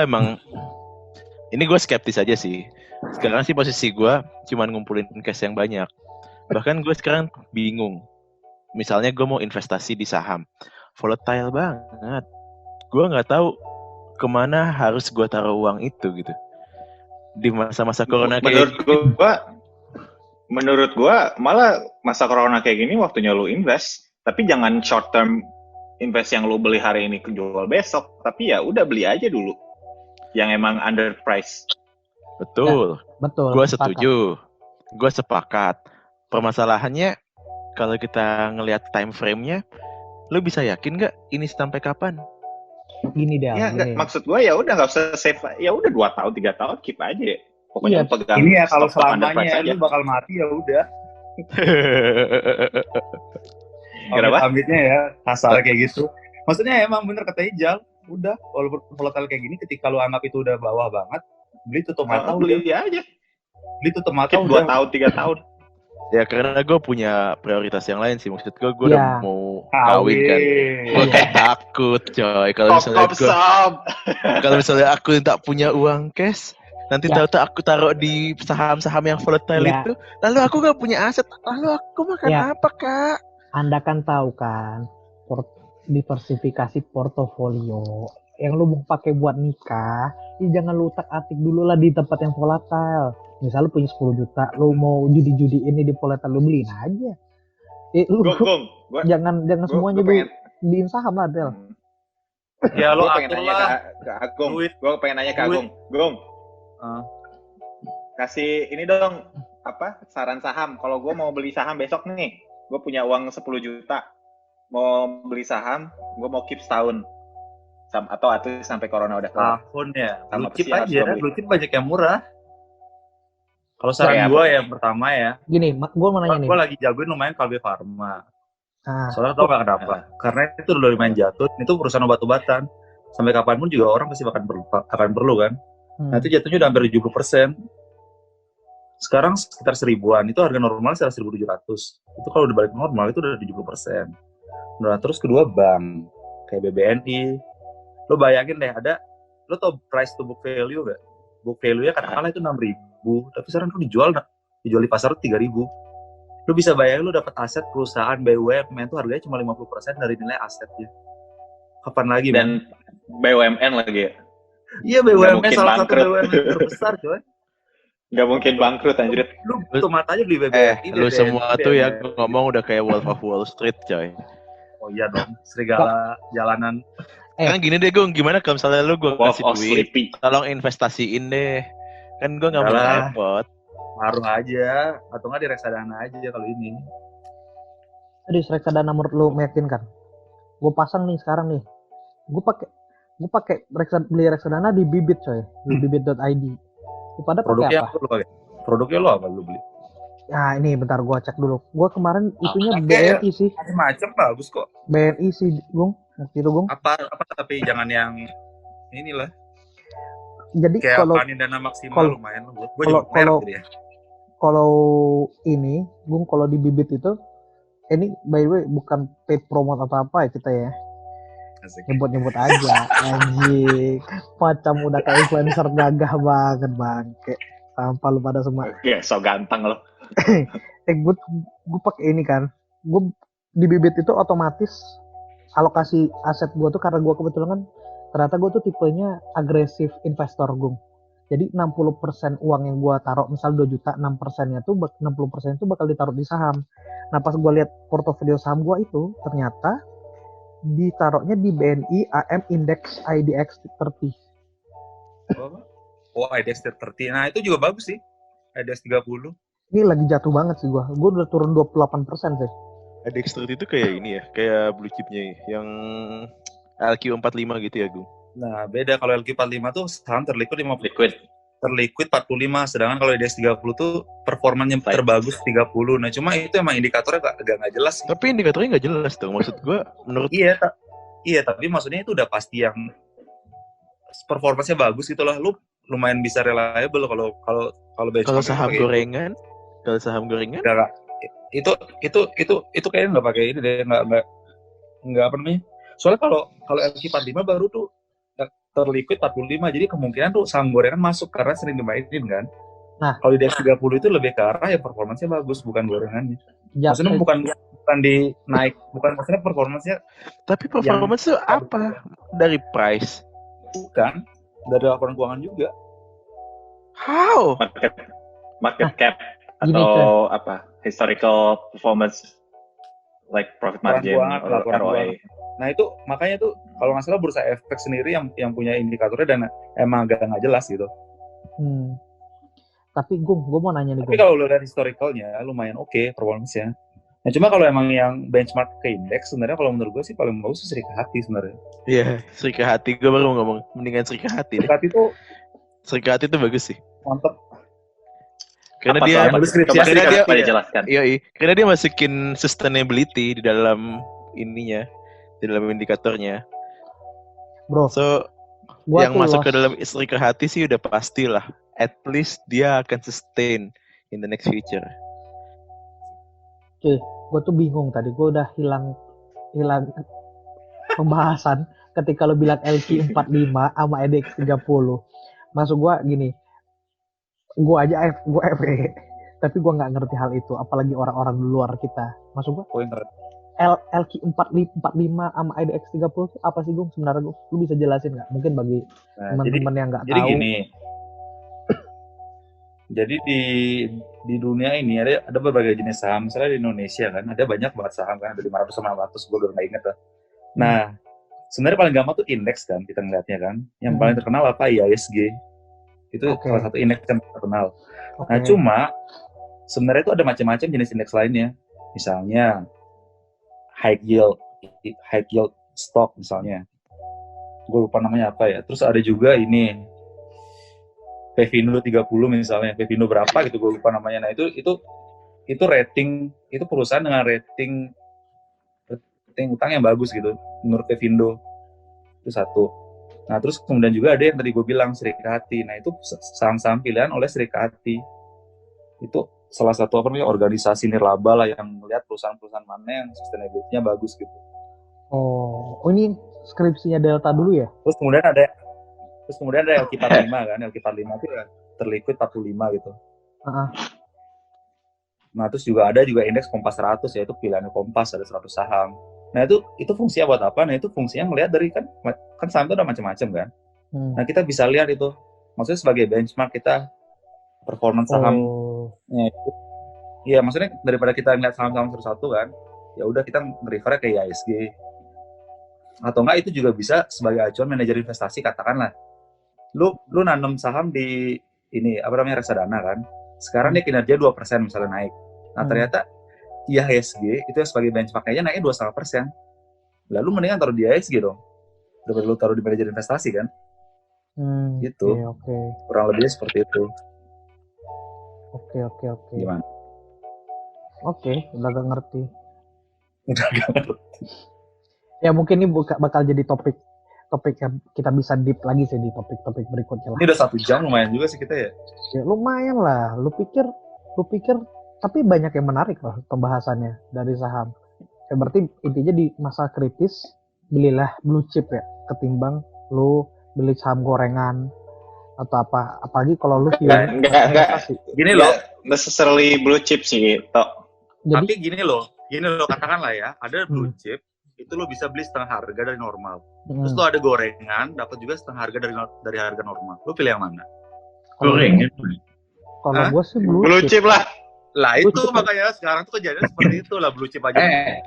[SPEAKER 5] ini gue skeptis aja sih. Sekarang sih posisi gue cuma ngumpulin cash yang banyak. Bahkan gue sekarang bingung. Misalnya gue mau investasi di saham, volatile banget. Gue nggak tahu kemana harus gue taruh uang itu gitu. Di masa-masa corona kayak
[SPEAKER 4] menurut gua malah masa corona kayak gini waktunya lu invest, tapi jangan short term invest yang lu beli hari ini kejual besok, tapi ya udah beli aja dulu yang emang under price.
[SPEAKER 5] Betul.
[SPEAKER 3] Betul.
[SPEAKER 5] Gue setuju. Gue sepakat. Permasalahannya kalau kita ngelihat time frame-nya, lu bisa yakin nggak ini sampai kapan?
[SPEAKER 3] Gini deh.
[SPEAKER 4] Ya nggak, maksud gue ya udah nggak usah save, ya udah 2 tahun 3 tahun keep aja. Pokoknya pegang.
[SPEAKER 2] Ini ya kalau
[SPEAKER 4] stok under
[SPEAKER 2] selamanya
[SPEAKER 4] price aja.
[SPEAKER 2] lu bakal mati ya udah.
[SPEAKER 4] Kenapa?
[SPEAKER 2] Amitnya ya kasar kayak gitu. Maksudnya emang bener kata Ijal, udah walaupun volatile kayak gini, ketika lu anggap itu udah bawah banget, beli tutup mata
[SPEAKER 4] Beli
[SPEAKER 2] udah.
[SPEAKER 4] aja.
[SPEAKER 2] Beli tutup mata
[SPEAKER 4] Keep 2
[SPEAKER 2] udah.
[SPEAKER 4] tahun 3 tahun.
[SPEAKER 5] Ya karena gue punya prioritas yang lain sih. Maksud gue udah mau kawin kan. Gue kayak takut coy kalau misalnya aku tak punya uang cash, nanti tahu-tahu aku taruh di saham-saham yang volatile itu, lalu aku nggak punya aset, lalu aku makan apa kak?
[SPEAKER 3] Anda kan tahu kan diversifikasi portofolio yang lu mau pakai buat nikah, jangan lu utak-atik dulu lah di tempat yang volatile. Misal lu punya 10 juta, lu mau judi ini di volatile, lu beliin aja. Jangan semuanya beliin saham lah, Del.
[SPEAKER 2] Ya lu
[SPEAKER 4] pengen
[SPEAKER 2] atur
[SPEAKER 4] nanya
[SPEAKER 2] lah.
[SPEAKER 4] ke Agung. Gue pengen nanya ke Agung. Gung. Kasih ini dong, apa? Saran saham. Kalau gue mau beli saham besok nih, gue punya uang 10 juta. Mau beli saham, gue mau keep setahun. Atau sampai corona udah kelar.
[SPEAKER 2] Tahun ya.
[SPEAKER 4] Sama
[SPEAKER 2] Blue chip
[SPEAKER 4] pesiar
[SPEAKER 2] aja,
[SPEAKER 4] gua beli.
[SPEAKER 2] blue chip banyak yang murah. Kalau saran gue yang pertama ya,
[SPEAKER 3] Gini, gue mau nanya nih.
[SPEAKER 2] gue lagi jagoin lumayan Kalbe Pharma.
[SPEAKER 3] Nah,
[SPEAKER 2] Soalnya tau gak kenapa? Karena itu udah lumayan jatuh. Itu perusahaan obat-obatan. sampai kapanpun juga orang pasti akan perlu kan. Nah itu jatuhnya udah hampir 70%. Sekarang sekitar 1000-an, itu harga normal sekitar 1.700. Itu kalau udah balik normal itu udah 70%. Nah terus kedua bank, kayak BBNI. Lo bayangin deh, lo tau price to book value gak? Book value-nya katakanlah itu 6.000, tapi sekarang tuh dijual di pasar 3.000. Lo bisa bayangin lo dapat aset perusahaan BUMN itu harganya cuma 50% dari nilai asetnya. Kapan lagi,
[SPEAKER 4] Dan BUMN lagi ya?
[SPEAKER 2] Iya, BUMN salah satu BUMN terbesar, coy.
[SPEAKER 4] Nggak mungkin bangkrut, anjir.
[SPEAKER 2] Lu tomat aja beli BBNI.
[SPEAKER 5] Lu semua tuh ya ngomong udah kayak Wolf of Wall Street, coy.
[SPEAKER 2] Oh iya dong, serigala jalanan.
[SPEAKER 5] Kan gini deh, Gung, gimana kalau misalnya lu gue
[SPEAKER 4] Wolf
[SPEAKER 5] kasih
[SPEAKER 4] of
[SPEAKER 5] duit,
[SPEAKER 4] Sleepy.
[SPEAKER 5] tolong investasiin deh. Kan gue nggak mau
[SPEAKER 2] Yalah.
[SPEAKER 5] repot.
[SPEAKER 2] Taruh aja, atau nggak di reksadana aja kalau ini.
[SPEAKER 3] Di reksadana menurut lu meyakinkan? Gue pasang nih sekarang nih. Gue pakai beli reksadana di Bibit, coy. Di bibit.id. Lu pada pakai
[SPEAKER 2] Produknya
[SPEAKER 3] apa?
[SPEAKER 2] apa lu pakai? Produknya lo apa lu beli?
[SPEAKER 3] Nah ini bentar gue cek dulu. Gue kemarin itunya
[SPEAKER 2] Oke.
[SPEAKER 3] BNI sih.
[SPEAKER 2] Macam bagus kok.
[SPEAKER 3] BNI sih, Gung. Waktu itu, Gung.
[SPEAKER 2] Apa tapi jangan yang inilah.
[SPEAKER 3] Jadi
[SPEAKER 2] Kayak
[SPEAKER 3] kalau
[SPEAKER 2] panin dana maksimal
[SPEAKER 3] kalau-
[SPEAKER 2] lumayan buat gue juga merek gitu ya.
[SPEAKER 3] kalau ini, Gung, kalau di Bibit itu, ini by the way bukan paid promote apa-apa ya kita ya.
[SPEAKER 2] Asik.
[SPEAKER 3] Nyebut-nyebut aja. Anjing. Macam udah kayak influencer gagah banget, Bang. Kayak tanpa lu pada semua.
[SPEAKER 4] Ya, so ganteng lo.
[SPEAKER 3] Gue pakai ini kan. Gue di Bibit itu otomatis alokasi aset gue tuh karena gue kebetulan kan ternyata gue tuh tipenya agresif investor, Gung. Jadi 60% uang yang gue taruh, misal 2 juta, 6%-nya tuh 60% itu bakal ditaruh di saham. Nah, pas gue lihat portofolio saham gue itu, ternyata ditaruhnya di BNI AM Index IDX 30.
[SPEAKER 2] Oh, IDX 30. Nah, itu juga bagus sih. IDX 30.
[SPEAKER 3] Ini lagi jatuh banget sih gue. Gue udah turun 28% sih.
[SPEAKER 5] Ada Dexter itu kayak ini ya, kayak blue chipnya yang LQ45 gitu ya, Gung.
[SPEAKER 2] Nah, beda kalau LQ45 tuh saham terliquid 50.
[SPEAKER 4] Liquid.
[SPEAKER 2] Terliquid 45, sedangkan kalau IDX 30 tuh performanya terbagus 30. Nah, cuma itu emang indikatornya agak nggak jelas sih.
[SPEAKER 5] Tapi indikatornya nggak jelas dong. Maksud gua menurut
[SPEAKER 2] Iya, tapi maksudnya itu udah pasti yang performance-nya bagus gitu lah. Lu lumayan bisa reliable kalau benchmark.
[SPEAKER 5] kalau saham gorengan,
[SPEAKER 2] enggak. Itu kayaknya nggak pakai ini deh, nggak apa namanya. Soalnya kalau LQ45 baru tuh terliquid 45, jadi kemungkinan tuh saham gorengan masuk karena sering dimainin kan.
[SPEAKER 3] Nah,
[SPEAKER 2] kalau di DX 30 itu lebih ke arah ya performance-nya bagus, bukan gorengannya.
[SPEAKER 3] Ya,
[SPEAKER 2] Maksudnya bukan di naik, bukan maksudnya performance-nya
[SPEAKER 5] tapi performance itu apa? Dari price.
[SPEAKER 2] bukan dari laporan keuangan juga.
[SPEAKER 5] How?
[SPEAKER 4] Market cap
[SPEAKER 3] gini,
[SPEAKER 4] atau apa? Historical performance like profit margin or
[SPEAKER 2] laporan
[SPEAKER 4] ROI.
[SPEAKER 2] Nah itu makanya tuh kalau nggak salah Bursa Efek sendiri yang punya indikatornya dan emang agak nggak jelas gitu.
[SPEAKER 3] Tapi gue mau nanya nih,
[SPEAKER 2] Tapi
[SPEAKER 3] Gung.
[SPEAKER 2] kalau lo lihat historicalnya lumayan oke performance-nya. Nah cuma kalau emang yang benchmark ke indeks sebenarnya kalau menurut gue sih paling bagus Sri Hati sebenarnya.
[SPEAKER 5] Iya, Sri Hati. Gue baru mau ngomong mendingan Sri Hati deh.
[SPEAKER 2] Sri Hati
[SPEAKER 5] Sri Hati
[SPEAKER 2] tuh
[SPEAKER 5] itu bagus sih.
[SPEAKER 2] mantep.
[SPEAKER 5] Karena
[SPEAKER 4] Apa
[SPEAKER 5] dia
[SPEAKER 4] soalnya?
[SPEAKER 2] deskripsi
[SPEAKER 4] Coba
[SPEAKER 5] karena dia
[SPEAKER 4] Sri Hati jelaskan.
[SPEAKER 5] Iya, karena dia masukin sustainability di dalam ininya, di dalam indikatornya.
[SPEAKER 3] Bro,
[SPEAKER 5] So,
[SPEAKER 3] gua
[SPEAKER 5] yang
[SPEAKER 3] tuh
[SPEAKER 5] masuk
[SPEAKER 3] lost.
[SPEAKER 5] ke dalam Sri Hati sih udah pastilah. At least dia akan sustain in the next future.
[SPEAKER 3] Cuy, gue tuh bingung tadi. Gue udah hilang pembahasan ketika lo bilang LQ45 sama EDX 30. Maksud gue gini, gue aja gue FE, tapi gue nggak ngerti hal itu, apalagi orang-orang di luar kita. Maksud gue LQ45 sama IDX 30 itu apa sih, Gung? Sebenarnya lu bisa jelasin nggak? Mungkin bagi teman-teman yang nggak tahu.
[SPEAKER 2] Jadi gini, jadi di dunia ini ada berbagai jenis saham. Misalnya di Indonesia kan ada banyak banget saham kan, ada 500 sama 600, gue udah nggak inget lah. Nah, sebenarnya paling gampang tuh indeks kan kita ngeliatnya kan. Yang paling terkenal apa? IISG. Itu salah satu indeks yang terkenal. Nah, cuma sebenarnya itu ada macam-macam jenis indeks lainnya. Misalnya high yield stock misalnya. Gue lupa namanya apa ya. Terus ada juga ini Pevindo 30 misalnya. Pevindo berapa gitu gue lupa namanya. Nah, itu rating, itu perusahaan dengan rating utang yang bagus gitu menurut Pevindo. Itu satu. Nah, terus kemudian juga ada yang tadi gue bilang Serikati. Nah, itu saham-saham pilihan oleh Serikati. Itu salah satu organisasi nirlaba lah yang melihat perusahaan-perusahaan mana yang sustainability-nya bagus gitu.
[SPEAKER 3] Oh, ini skripsinya Delta dulu ya?
[SPEAKER 2] Terus kemudian ada LQ45 kan. LQ45 itu ya terliquid 45 gitu.
[SPEAKER 3] Heeh.
[SPEAKER 2] Nah, terus juga ada indeks Kompas 100, yaitu pilihannya Kompas, ada 100 saham. Nah, itu fungsinya buat apa? Nah, itu fungsinya melihat dari kan saham itu ada macam-macam kan. Nah, kita bisa lihat itu. Maksudnya sebagai benchmark kita performance sahamnya itu. Iya, maksudnya daripada kita ngeliat saham-saham satu-satu kan, ya udah kita nge-refer ke IHSG. Atau enggak itu juga bisa sebagai acuan manajer investasi, katakanlah. Lu nanam saham di ini reksadana kan. Sekarang dia kinerja 2% misalnya naik. Nah, ternyata IHSG itu sebagai benchmark-nya naiknya 2,5%. Lalu mendingan taruh di IHSG dong. Daripada lu taruh di manajer investasi kan. Gitu.
[SPEAKER 3] Oke.
[SPEAKER 2] Kurang lebih seperti itu.
[SPEAKER 3] Oke.
[SPEAKER 2] Gimana?
[SPEAKER 3] Oke, udah gak ngerti.
[SPEAKER 2] Udah gak ngerti.
[SPEAKER 3] Ya mungkin ini bakal jadi topik yang kita bisa deep lagi sih di topik-topik berikutnya lah.
[SPEAKER 2] Ini udah 1 jam, lumayan juga sih kita ya.
[SPEAKER 3] Ya lumayan lah. Lu pikir tapi banyak yang menarik loh pembahasannya dari saham. Ya berarti intinya di masa kritis belilah blue chip ya ketimbang lu beli saham gorengan atau apa. Apalagi kalau lu
[SPEAKER 4] enggak.
[SPEAKER 2] Gini loh,
[SPEAKER 4] necessarily blue chip sih, Tok.
[SPEAKER 2] Tapi gini loh katakanlah ya, ada blue chip itu lo bisa beli setengah harga dari normal. Terus lo ada gorengan, dapat juga setengah harga dari harga normal. Lo pilih yang mana?
[SPEAKER 6] Gorengan.
[SPEAKER 3] Kalau gue sih
[SPEAKER 4] blue chip lah.
[SPEAKER 2] Lah itu makanya sekarang tuh kejadian seperti itu lah, blue chip aja.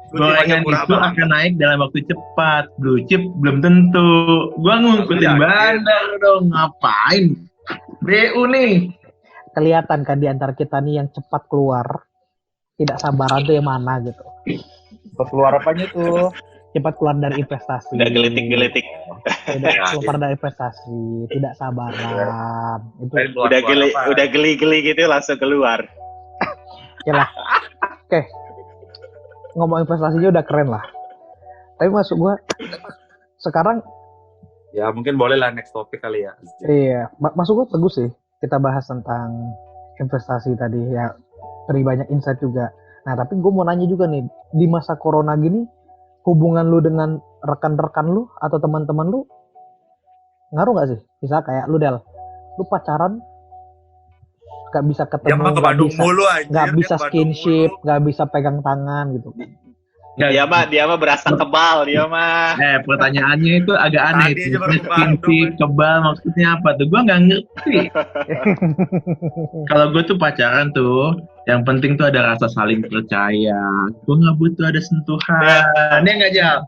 [SPEAKER 6] Gorengan itu akan naik dalam waktu cepat. Blue chip belum tentu. Gua ngikutin bandar dong, ngapain? BU nih.
[SPEAKER 3] Kelihatan kan di antara kita nih yang cepat keluar, tidak sabaran tuh yang mana gitu.
[SPEAKER 2] Keluar apanya tuh?
[SPEAKER 3] Cepat keluar dari investasi.
[SPEAKER 4] Udah gelitik.
[SPEAKER 3] Tidak keluar dari investasi, tidak sabaran. Itu
[SPEAKER 4] udah geli gitu langsung keluar.
[SPEAKER 3] Oke lah. Oke. Ngomong investasinya udah keren lah. Tapi maksud gua sekarang
[SPEAKER 2] ya mungkin boleh lah next topik kali ya.
[SPEAKER 3] Iya, maksud gua bagus sih kita bahas tentang investasi tadi ya. Beri banyak insight juga. Nah, tapi gue mau nanya juga nih, di masa corona gini, hubungan lu dengan rekan-rekan lu atau teman-teman lu ngaruh nggak sih? Misal kayak lu Del, lu pacaran nggak bisa ketemu, nggak bisa skinship, nggak bisa pegang tangan gitu.
[SPEAKER 4] Dia mah berasa kebal dia mah.
[SPEAKER 6] Pertanyaannya itu agak aneh. Skinship kebal maksudnya apa tuh? Gua nggak ngerti. Kalau gue tuh pacaran tuh, yang penting tuh ada rasa saling percaya. Gue nggak butuh ada sentuhan. Ini nggak jauh.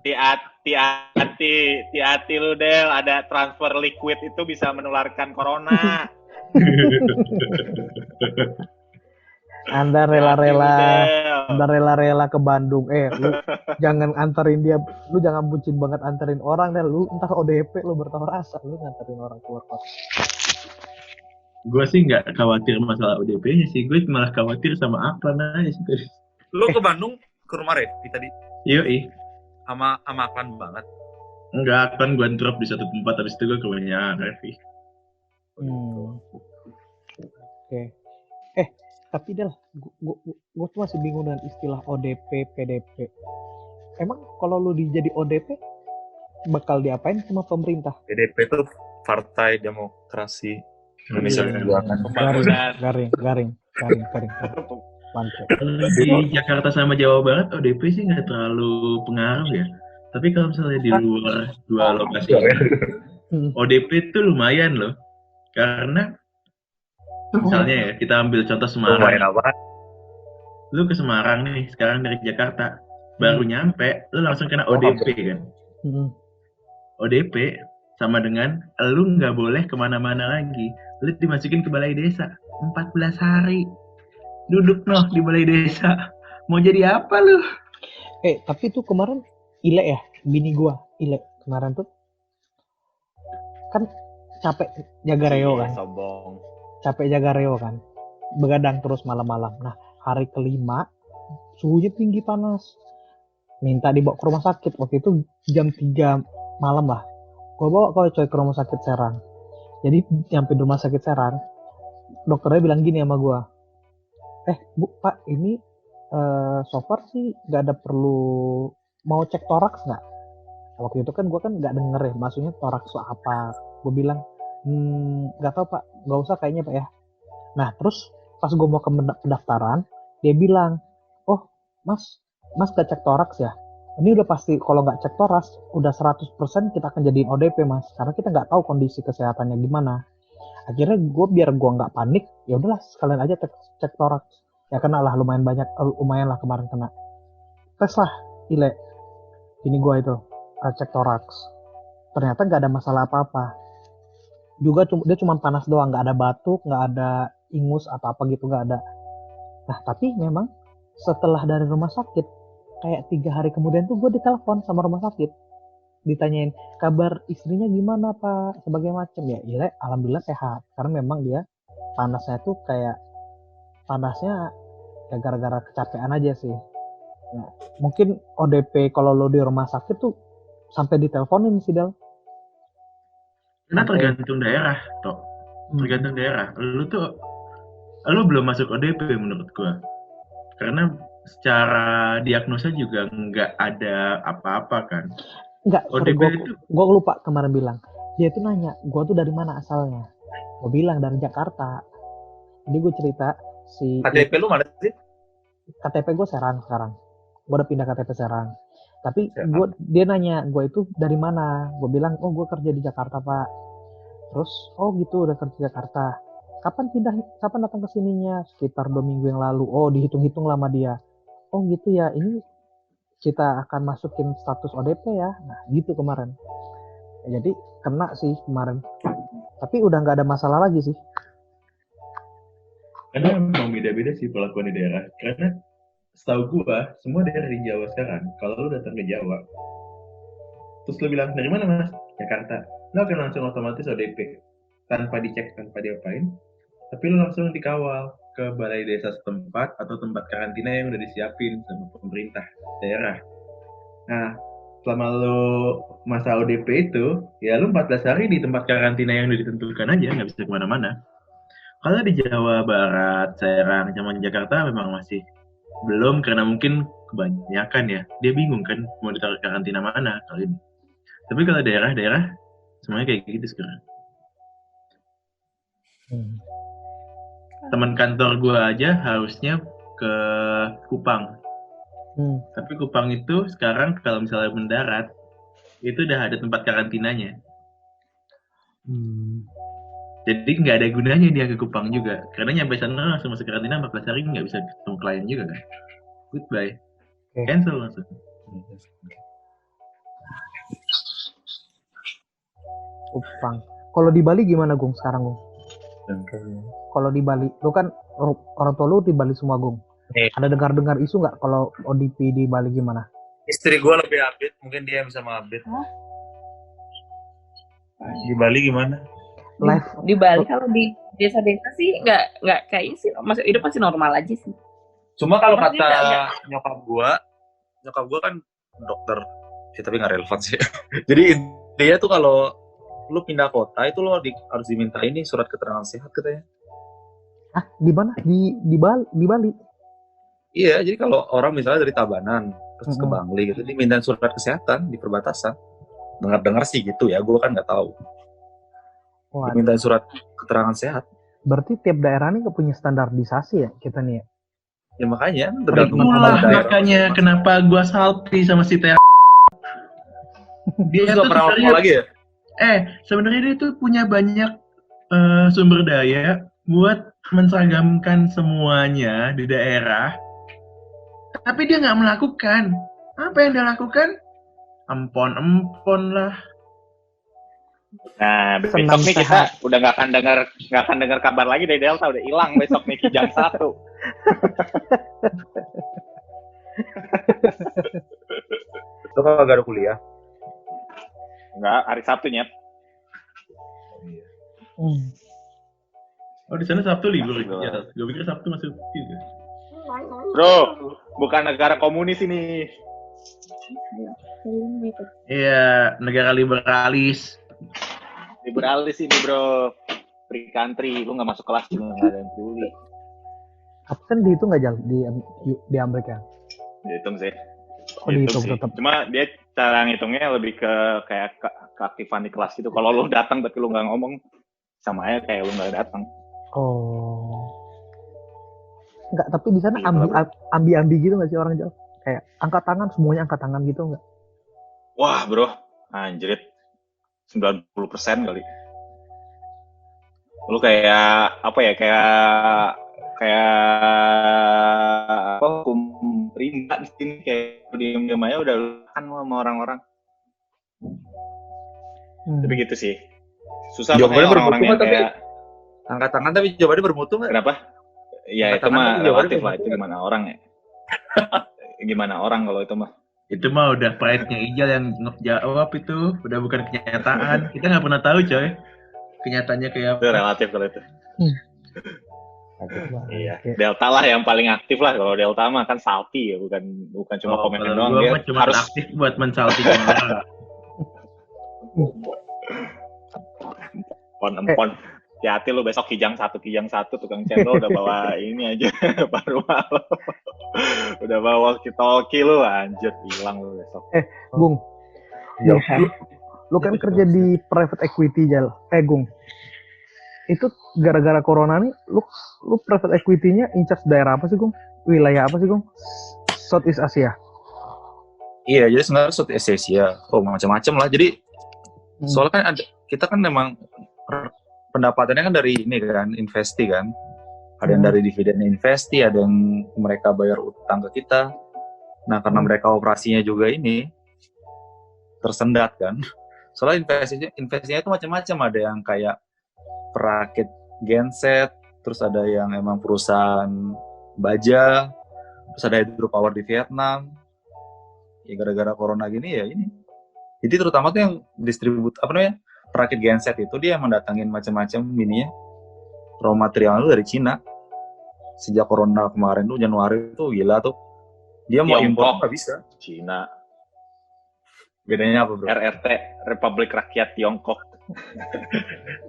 [SPEAKER 4] Hati-hati lu Del, ada transfer liquid itu bisa menularkan corona.
[SPEAKER 3] Anda rela-rela ke Bandung. Lu jangan anterin dia. Lu jangan bucin banget anterin orang deh. Lu ntar ODP lu bertahu rasa. Lu nganterin orang keluar kota.
[SPEAKER 6] Gue sih nggak khawatir masalah ODP-nya sih. Gue malah khawatir sama Aklan aja sih.
[SPEAKER 2] Lu ke Bandung ke rumah Revi tadi?
[SPEAKER 6] Yoi.
[SPEAKER 2] Sama Aklan banget?
[SPEAKER 6] Enggak, kan gue drop di satu tempat. Habis itu gue ke rumahnya Revi.
[SPEAKER 3] Oke. Tapi Del, gue tuh masih bingung dengan istilah ODP, PDP. Emang kalau lu jadi ODP, bakal diapain sama pemerintah?
[SPEAKER 2] PDP itu Partai Demokrasi Indonesia Perjuangan.
[SPEAKER 3] Garing.
[SPEAKER 6] Di Jakarta sama Jawa Barat, ODP sih nggak terlalu pengaruh ya. Tapi kalau misalnya di luar dua lokasi, ODP itu lumayan loh. Karena misalnya ya, kita ambil contoh Semarang. Lu ke Semarang nih, sekarang dari Jakarta. Baru nyampe, lu langsung kena ODP kan. ODP sama dengan lu nggak boleh kemana-mana lagi. Lu dimasukin ke balai desa 14 hari. Duduk di balai desa. Mau jadi apa lu?
[SPEAKER 3] Tapi tuh kemarin Ile ya, bini gua Ile kemarin tuh kan capek jaga Reo kan.
[SPEAKER 4] Sombong.
[SPEAKER 3] Capek jaga Reo kan, begadang terus malam-malam. Nah, hari kelima suhunya tinggi panas, minta dibawa ke rumah sakit. Waktu itu jam 3 malam lah, Gue bawa coy ke rumah sakit Serang. Jadi nyampe di rumah sakit Serang, dokternya bilang gini sama gue, Bu, Pak, ini so far sih gak ada perlu mau cek toraks nggak? Waktu itu kan gue kan nggak denger ya, maksudnya toraks apa. Gue bilang, nggak tahu Pak, nggak usah kayaknya Pak ya. Nah terus pas gue mau ke pendaftaran, dia bilang, oh mas gak cek toraks ya? Ini udah pasti kalau nggak cek toraks, udah 100% kita akan jadiin ODP mas, karena kita nggak tahu kondisi kesehatannya gimana. Akhirnya gue biar gue nggak panik, ya udahlah sekalian aja cek toraks. Ya kena lah lumayan lah kemarin kena. Tes lah, ile. Ini gue itu cek toraks. Ternyata nggak ada masalah apa-apa. Juga dia cuma panas doang, nggak ada batuk, nggak ada ingus atau apa gitu, nggak ada. Nah tapi memang setelah dari rumah sakit, kayak 3 hari kemudian tuh gue ditelepon sama rumah sakit, ditanyain kabar istrinya gimana Pak, sebagai macam ya. Iya, alhamdulillah sehat. Karena memang dia panasnya tuh kayak panasnya ya gara-gara kecapean aja sih. Nah, mungkin ODP kalau lo di rumah sakit tuh sampai diteleponin sih Del.
[SPEAKER 6] Karena tergantung daerah, toh. Tergantung daerah. Lu belum masuk ODP menurut gua. Karena secara diagnosa juga nggak ada apa-apa kan.
[SPEAKER 3] Enggak,
[SPEAKER 6] ODP itu
[SPEAKER 3] gue lupa kemarin bilang. Dia tuh nanya, gue tuh dari mana asalnya? Gue bilang dari Jakarta. Jadi gue cerita si
[SPEAKER 2] KTP lu mana sih?
[SPEAKER 3] KTP gue Serang sekarang. Gue udah pindah KTP Serang. Tapi
[SPEAKER 2] Serang.
[SPEAKER 3] dia nanya, gue itu dari mana? Gue bilang, oh gue kerja di Jakarta Pak. Terus, oh gitu udah kerja di Jakarta. Kapan datang ke sininya? Sekitar 2 minggu yang lalu. Oh dihitung-hitung lama dia. Oh gitu ya, ini kita akan masukin status ODP ya. Nah gitu kemarin. Ya, jadi kena sih kemarin. Tapi udah nggak ada masalah lagi sih.
[SPEAKER 6] karena memang beda-beda sih perlakuan di daerah. Karena setahu gua, semua daerah di Jawa sekarang, kalau lu datang ke Jawa, terus lu bilang, dari mana mas? Jakarta. Lu akan langsung otomatis ODP. Tanpa dicek, tanpa diapain. Tapi lu langsung dikawal ke balai desa setempat atau tempat karantina yang udah disiapin sama pemerintah daerah. Nah, selama lu masa ODP itu, ya lu 14 hari di tempat karantina yang udah ditentukan aja, nggak bisa kemana-mana. Kalau di Jawa Barat, Serang, sama Jakarta memang masih belum, karena mungkin kebanyakan ya. Dia bingung kan mau ditaruh karantina mana kali ini. Tapi kalau daerah-daerah, semuanya kayak gitu sekarang. Teman kantor gue aja harusnya ke Kupang. Tapi Kupang itu sekarang kalau misalnya mendarat, itu udah ada tempat karantinanya. Jadi nggak ada gunanya dia ke Kupang juga. Karena nyampe sana langsung masuk karantina 14 hari nggak bisa ketemu klien juga kan. Goodbye. Cancel langsung.
[SPEAKER 3] Kupang. Kalau di Bali gimana Gung sekarang Gung? Kalau di Bali, lu kan orang tua lu di Bali semua Gung. Ada dengar isu nggak kalau ODP di Bali gimana?
[SPEAKER 2] Istri gue lebih update, mungkin dia yang bisa mengupdate. Di Bali gimana?
[SPEAKER 7] Di Bali kalau di desa-desa sih nggak kayak sih, maksud hidup masih normal aja sih.
[SPEAKER 2] Cuma kalau kata nyokap gue kan dokter, tapi nggak relevan sih. Jadi intinya tuh kalau lu pindah kota itu lo harus diminta ini surat keterangan sehat katanya.
[SPEAKER 3] Ah, di mana? Di Bali.
[SPEAKER 2] Iya, jadi kalau orang misalnya dari Tabanan terus ke Bangli gitu diminta surat kesehatan di perbatasan. Dengar sih gitu ya, gue kan nggak tahu. Diminta surat keterangan sehat.
[SPEAKER 3] Berarti tiap daerah ini nggak punya standarisasi ya kita nih ya?
[SPEAKER 2] Ya makanya tergantung
[SPEAKER 6] makanya kenapa gue salty sama si Teh. Dia tuh
[SPEAKER 2] pernah ngomong lagi ya?
[SPEAKER 6] Sebenarnya dia tuh punya banyak sumber daya buat menseragamkan semuanya di daerah, tapi dia nggak melakukan. Apa yang dia lakukan? Empon lah.
[SPEAKER 4] Nah, besok nih kita udah nggak akan dengar kabar lagi dari Delta, udah hilang besok nih jam 1.
[SPEAKER 2] Itu kalau gak ada kuliah?
[SPEAKER 4] Enggak, hari Sabtunya.
[SPEAKER 6] Oh, di sana Sabtu libur ya. Gue pikir Sabtu masuk juga.
[SPEAKER 4] Bro, bukan negara komunis ini.
[SPEAKER 6] Iya, negara liberalis.
[SPEAKER 4] Liberalis ini bro, free country, lu nggak masuk kelas juga nggak ada yang peduli.
[SPEAKER 3] Absen dihitung nggak Jal di Amerika?
[SPEAKER 4] Dihitung sih.
[SPEAKER 3] Oh, dihitung tetap.
[SPEAKER 4] Cuma dia cara ngitungnya lebih ke kayak keaktifan di kelas gitu. Kalau lu datang tapi lu nggak ngomong, sama aja kayak lu nggak datang.
[SPEAKER 3] Oh. Enggak, tapi di sana ambi-ambi gitu nggak sih orang Jal? Kayak angkat tangan, semuanya angkat tangan gitu nggak?
[SPEAKER 4] Wah bro, anjrit, 90% kali. Lu kayak apa ya, kayak hukum rimba di sini, kayak diem-diem aja udah kan sama orang-orang. Tapi gitu sih. Susah makanya orang-orang yang kayak
[SPEAKER 2] angkat tangan tapi jawabannya bermutu nggak?
[SPEAKER 4] Kenapa? Ya
[SPEAKER 2] angkat
[SPEAKER 4] itu mah
[SPEAKER 2] tapi
[SPEAKER 4] relatif lah,
[SPEAKER 2] bermutu.
[SPEAKER 4] itu gimana orang ya. Gimana orang kalau itu mah.
[SPEAKER 6] Itu mah udah pride-nya Ijal yang jawab itu, udah bukan kenyataan. Kita nggak pernah tahu coy, kenyataannya kayak
[SPEAKER 4] Itu
[SPEAKER 6] apa.
[SPEAKER 4] relatif kalau itu. Iya, Delta lah yang paling aktif lah. Kalau Delta mah kan salty ya, bukan cuma komen
[SPEAKER 6] Kalau
[SPEAKER 4] doang,
[SPEAKER 6] gua
[SPEAKER 4] dia
[SPEAKER 6] mah cuma
[SPEAKER 4] harus
[SPEAKER 6] aktif buat mensalti orang.
[SPEAKER 4] empon. Hati-hati lu besok kijang satu tukang cendol udah bawa ini aja baru malu. Udah bawa walkie-talkie lu, anjir hilang lu besok.
[SPEAKER 3] Gung. Lu kan kerja di private equity Jal. Gung. Itu gara-gara corona nih, lu private equity-nya in charge daerah apa sih, Gung? Wilayah apa sih, Gung? Southeast Asia.
[SPEAKER 2] Iya, jadi sebenarnya Southeast Asia. Oh, macam-macam lah. Jadi soalnya kan kita kan memang pendapatannya kan dari ini kan, investi kan. Ada yang dari dividen investi, ada yang mereka bayar utang ke kita. Nah, karena mereka operasinya juga ini tersendat kan. Soalnya investasinya itu macam-macam, ada yang kayak perakit genset, terus ada yang emang perusahaan baja, terus ada hydropower di Vietnam. Ya gara-gara corona gini ya ini. Jadi terutama tuh yang perakit genset itu dia mendatangin macam-macam ininya, raw material itu dari Cina. Sejak corona kemarin tuh Januari tuh gila tuh. Dia mau impor nggak bisa.
[SPEAKER 4] Cina.
[SPEAKER 2] Bedanya apa bro?
[SPEAKER 4] RRT, Republik Rakyat Tiongkok.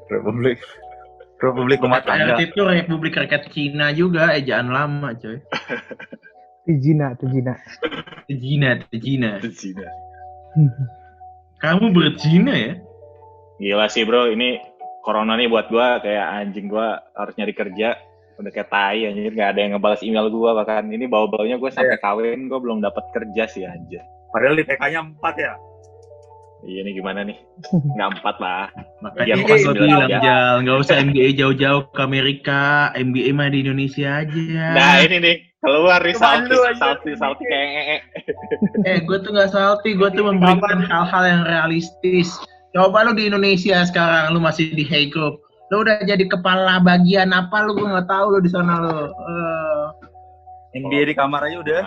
[SPEAKER 2] Republik Rumah Tangga.
[SPEAKER 6] RRT itu Republik Rakyat Cina juga, ejaan lama coy.
[SPEAKER 3] Tijina.
[SPEAKER 4] Cina.
[SPEAKER 6] Kamu berzina ya?
[SPEAKER 4] Gila sih bro, ini corona nih buat gua kayak anjing, gua harus nyari kerja. Udah kayak tai anjir, gak ada yang ngebalas email gua, bahkan ini bau-baunya gua sampai kawin gua belum dapat kerja sih anjir.
[SPEAKER 2] Padahal di PK-nya 4 ya.
[SPEAKER 4] Iya nih gimana nih? Nggak 4 lah.
[SPEAKER 6] Makanya
[SPEAKER 4] Iya,
[SPEAKER 6] pas
[SPEAKER 4] pas
[SPEAKER 6] lo
[SPEAKER 4] bilang
[SPEAKER 6] bilang
[SPEAKER 4] ya.
[SPEAKER 6] Jal, nggak usah MBA jauh-jauh ke Amerika, MBA mah di Indonesia aja.
[SPEAKER 4] Nah ini nih, keluar nih
[SPEAKER 2] Cuman lu aja.
[SPEAKER 4] salty kayak
[SPEAKER 6] Gue tuh nggak salty, gue tuh memberikan hal-hal yang realistis. Coba lu di Indonesia sekarang, lu masih di Hey Group. Lu udah jadi kepala bagian apa lu, gue nggak tahu lu di sana lu.
[SPEAKER 2] NBA di kamar aja udah.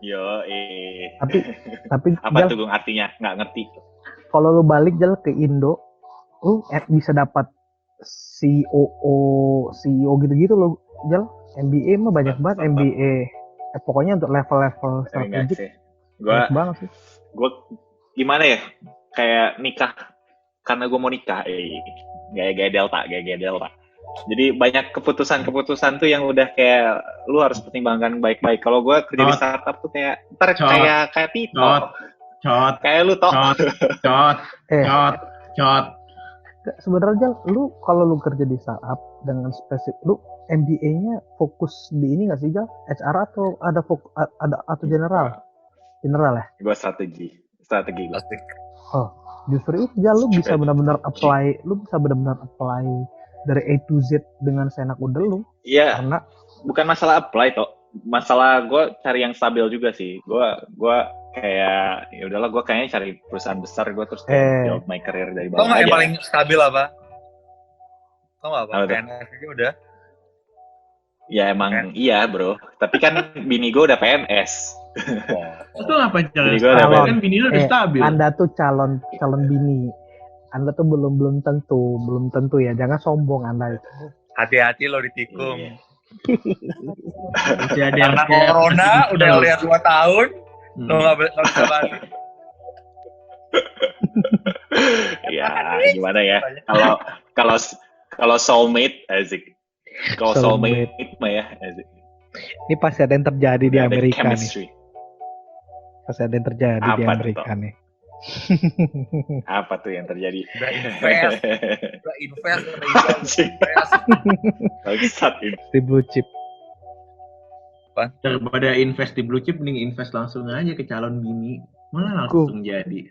[SPEAKER 4] Yo,
[SPEAKER 3] Tapi
[SPEAKER 4] apa
[SPEAKER 3] Jal,
[SPEAKER 4] tuh Gung artinya? Nggak ngerti.
[SPEAKER 3] kalau lu balik Jal ke Indo, lu bisa dapat CEO gitu-gitu lo Jal. MBA mah banyak banget MBA. Pokoknya untuk level-level strategik
[SPEAKER 4] sih.
[SPEAKER 3] banyak banget sih.
[SPEAKER 4] Gue gimana ya? Kayak nikah karena gue mau nikah. Gaya Delta. Jadi banyak keputusan tuh yang udah kayak lu harus pertimbangkan baik-baik. Kalau gue kerja di startup tuh kayak ntar kayak Tito. Kayak lu toh.
[SPEAKER 6] Cot.
[SPEAKER 3] Sebenarnya lu kalau lu kerja di startup dengan spesifik, lu MBA-nya fokus di ini nggak sih Jal? HR atau ada atau general? General ya?
[SPEAKER 4] Gue strategi gue.
[SPEAKER 3] Oh, justru itu Jal, lu bisa benar-benar apply dari A to Z dengan seenak udah lu.
[SPEAKER 4] Iya.
[SPEAKER 3] Karena
[SPEAKER 4] bukan masalah apply toh. Masalah gue cari yang stabil juga sih. Gue kayak ya udahlah, gue kayaknya cari perusahaan besar, gue terus build my career dari bawah aja.
[SPEAKER 2] Yang paling stabil apa? Tau nggak apa?
[SPEAKER 4] PNS
[SPEAKER 2] aja udah.
[SPEAKER 4] Ya emang iya bro. Tapi kan bini gue udah PNS.
[SPEAKER 6] Itu ngapain
[SPEAKER 4] Bini
[SPEAKER 6] jalan
[SPEAKER 4] gua
[SPEAKER 6] stabil?
[SPEAKER 4] ada
[SPEAKER 6] Kan bini lu udah stabil.
[SPEAKER 3] Anda tuh calon bini. Anda tuh belum tentu ya. Jangan sombong Anda itu.
[SPEAKER 2] Hati-hati lo ditikung.
[SPEAKER 4] Iya.
[SPEAKER 6] Masih ada yang
[SPEAKER 2] Karena
[SPEAKER 6] kayak
[SPEAKER 2] corona
[SPEAKER 6] persegi
[SPEAKER 2] udah
[SPEAKER 6] lo.
[SPEAKER 2] lihat 2 tahun, lo nggak bisa balik.
[SPEAKER 4] Ya, gimana ya? Kalau soulmate, asik. Kalau soulmate mah ya, asik.
[SPEAKER 3] Ini pasti ada yang terjadi di
[SPEAKER 4] Ada
[SPEAKER 3] Amerika nih.
[SPEAKER 4] chemistry.
[SPEAKER 3] Pasti ada yang terjadi di
[SPEAKER 4] Apa tuh,
[SPEAKER 3] Amerika
[SPEAKER 4] Tom?
[SPEAKER 3] nih.
[SPEAKER 4] Apa tuh yang terjadi?
[SPEAKER 8] Udah invest,
[SPEAKER 4] Anjing. Bangsat ini.
[SPEAKER 3] Di blue chip.
[SPEAKER 6] Daripada invest di blue chip, mending invest langsung aja ke calon bini. Malah langsung jadi.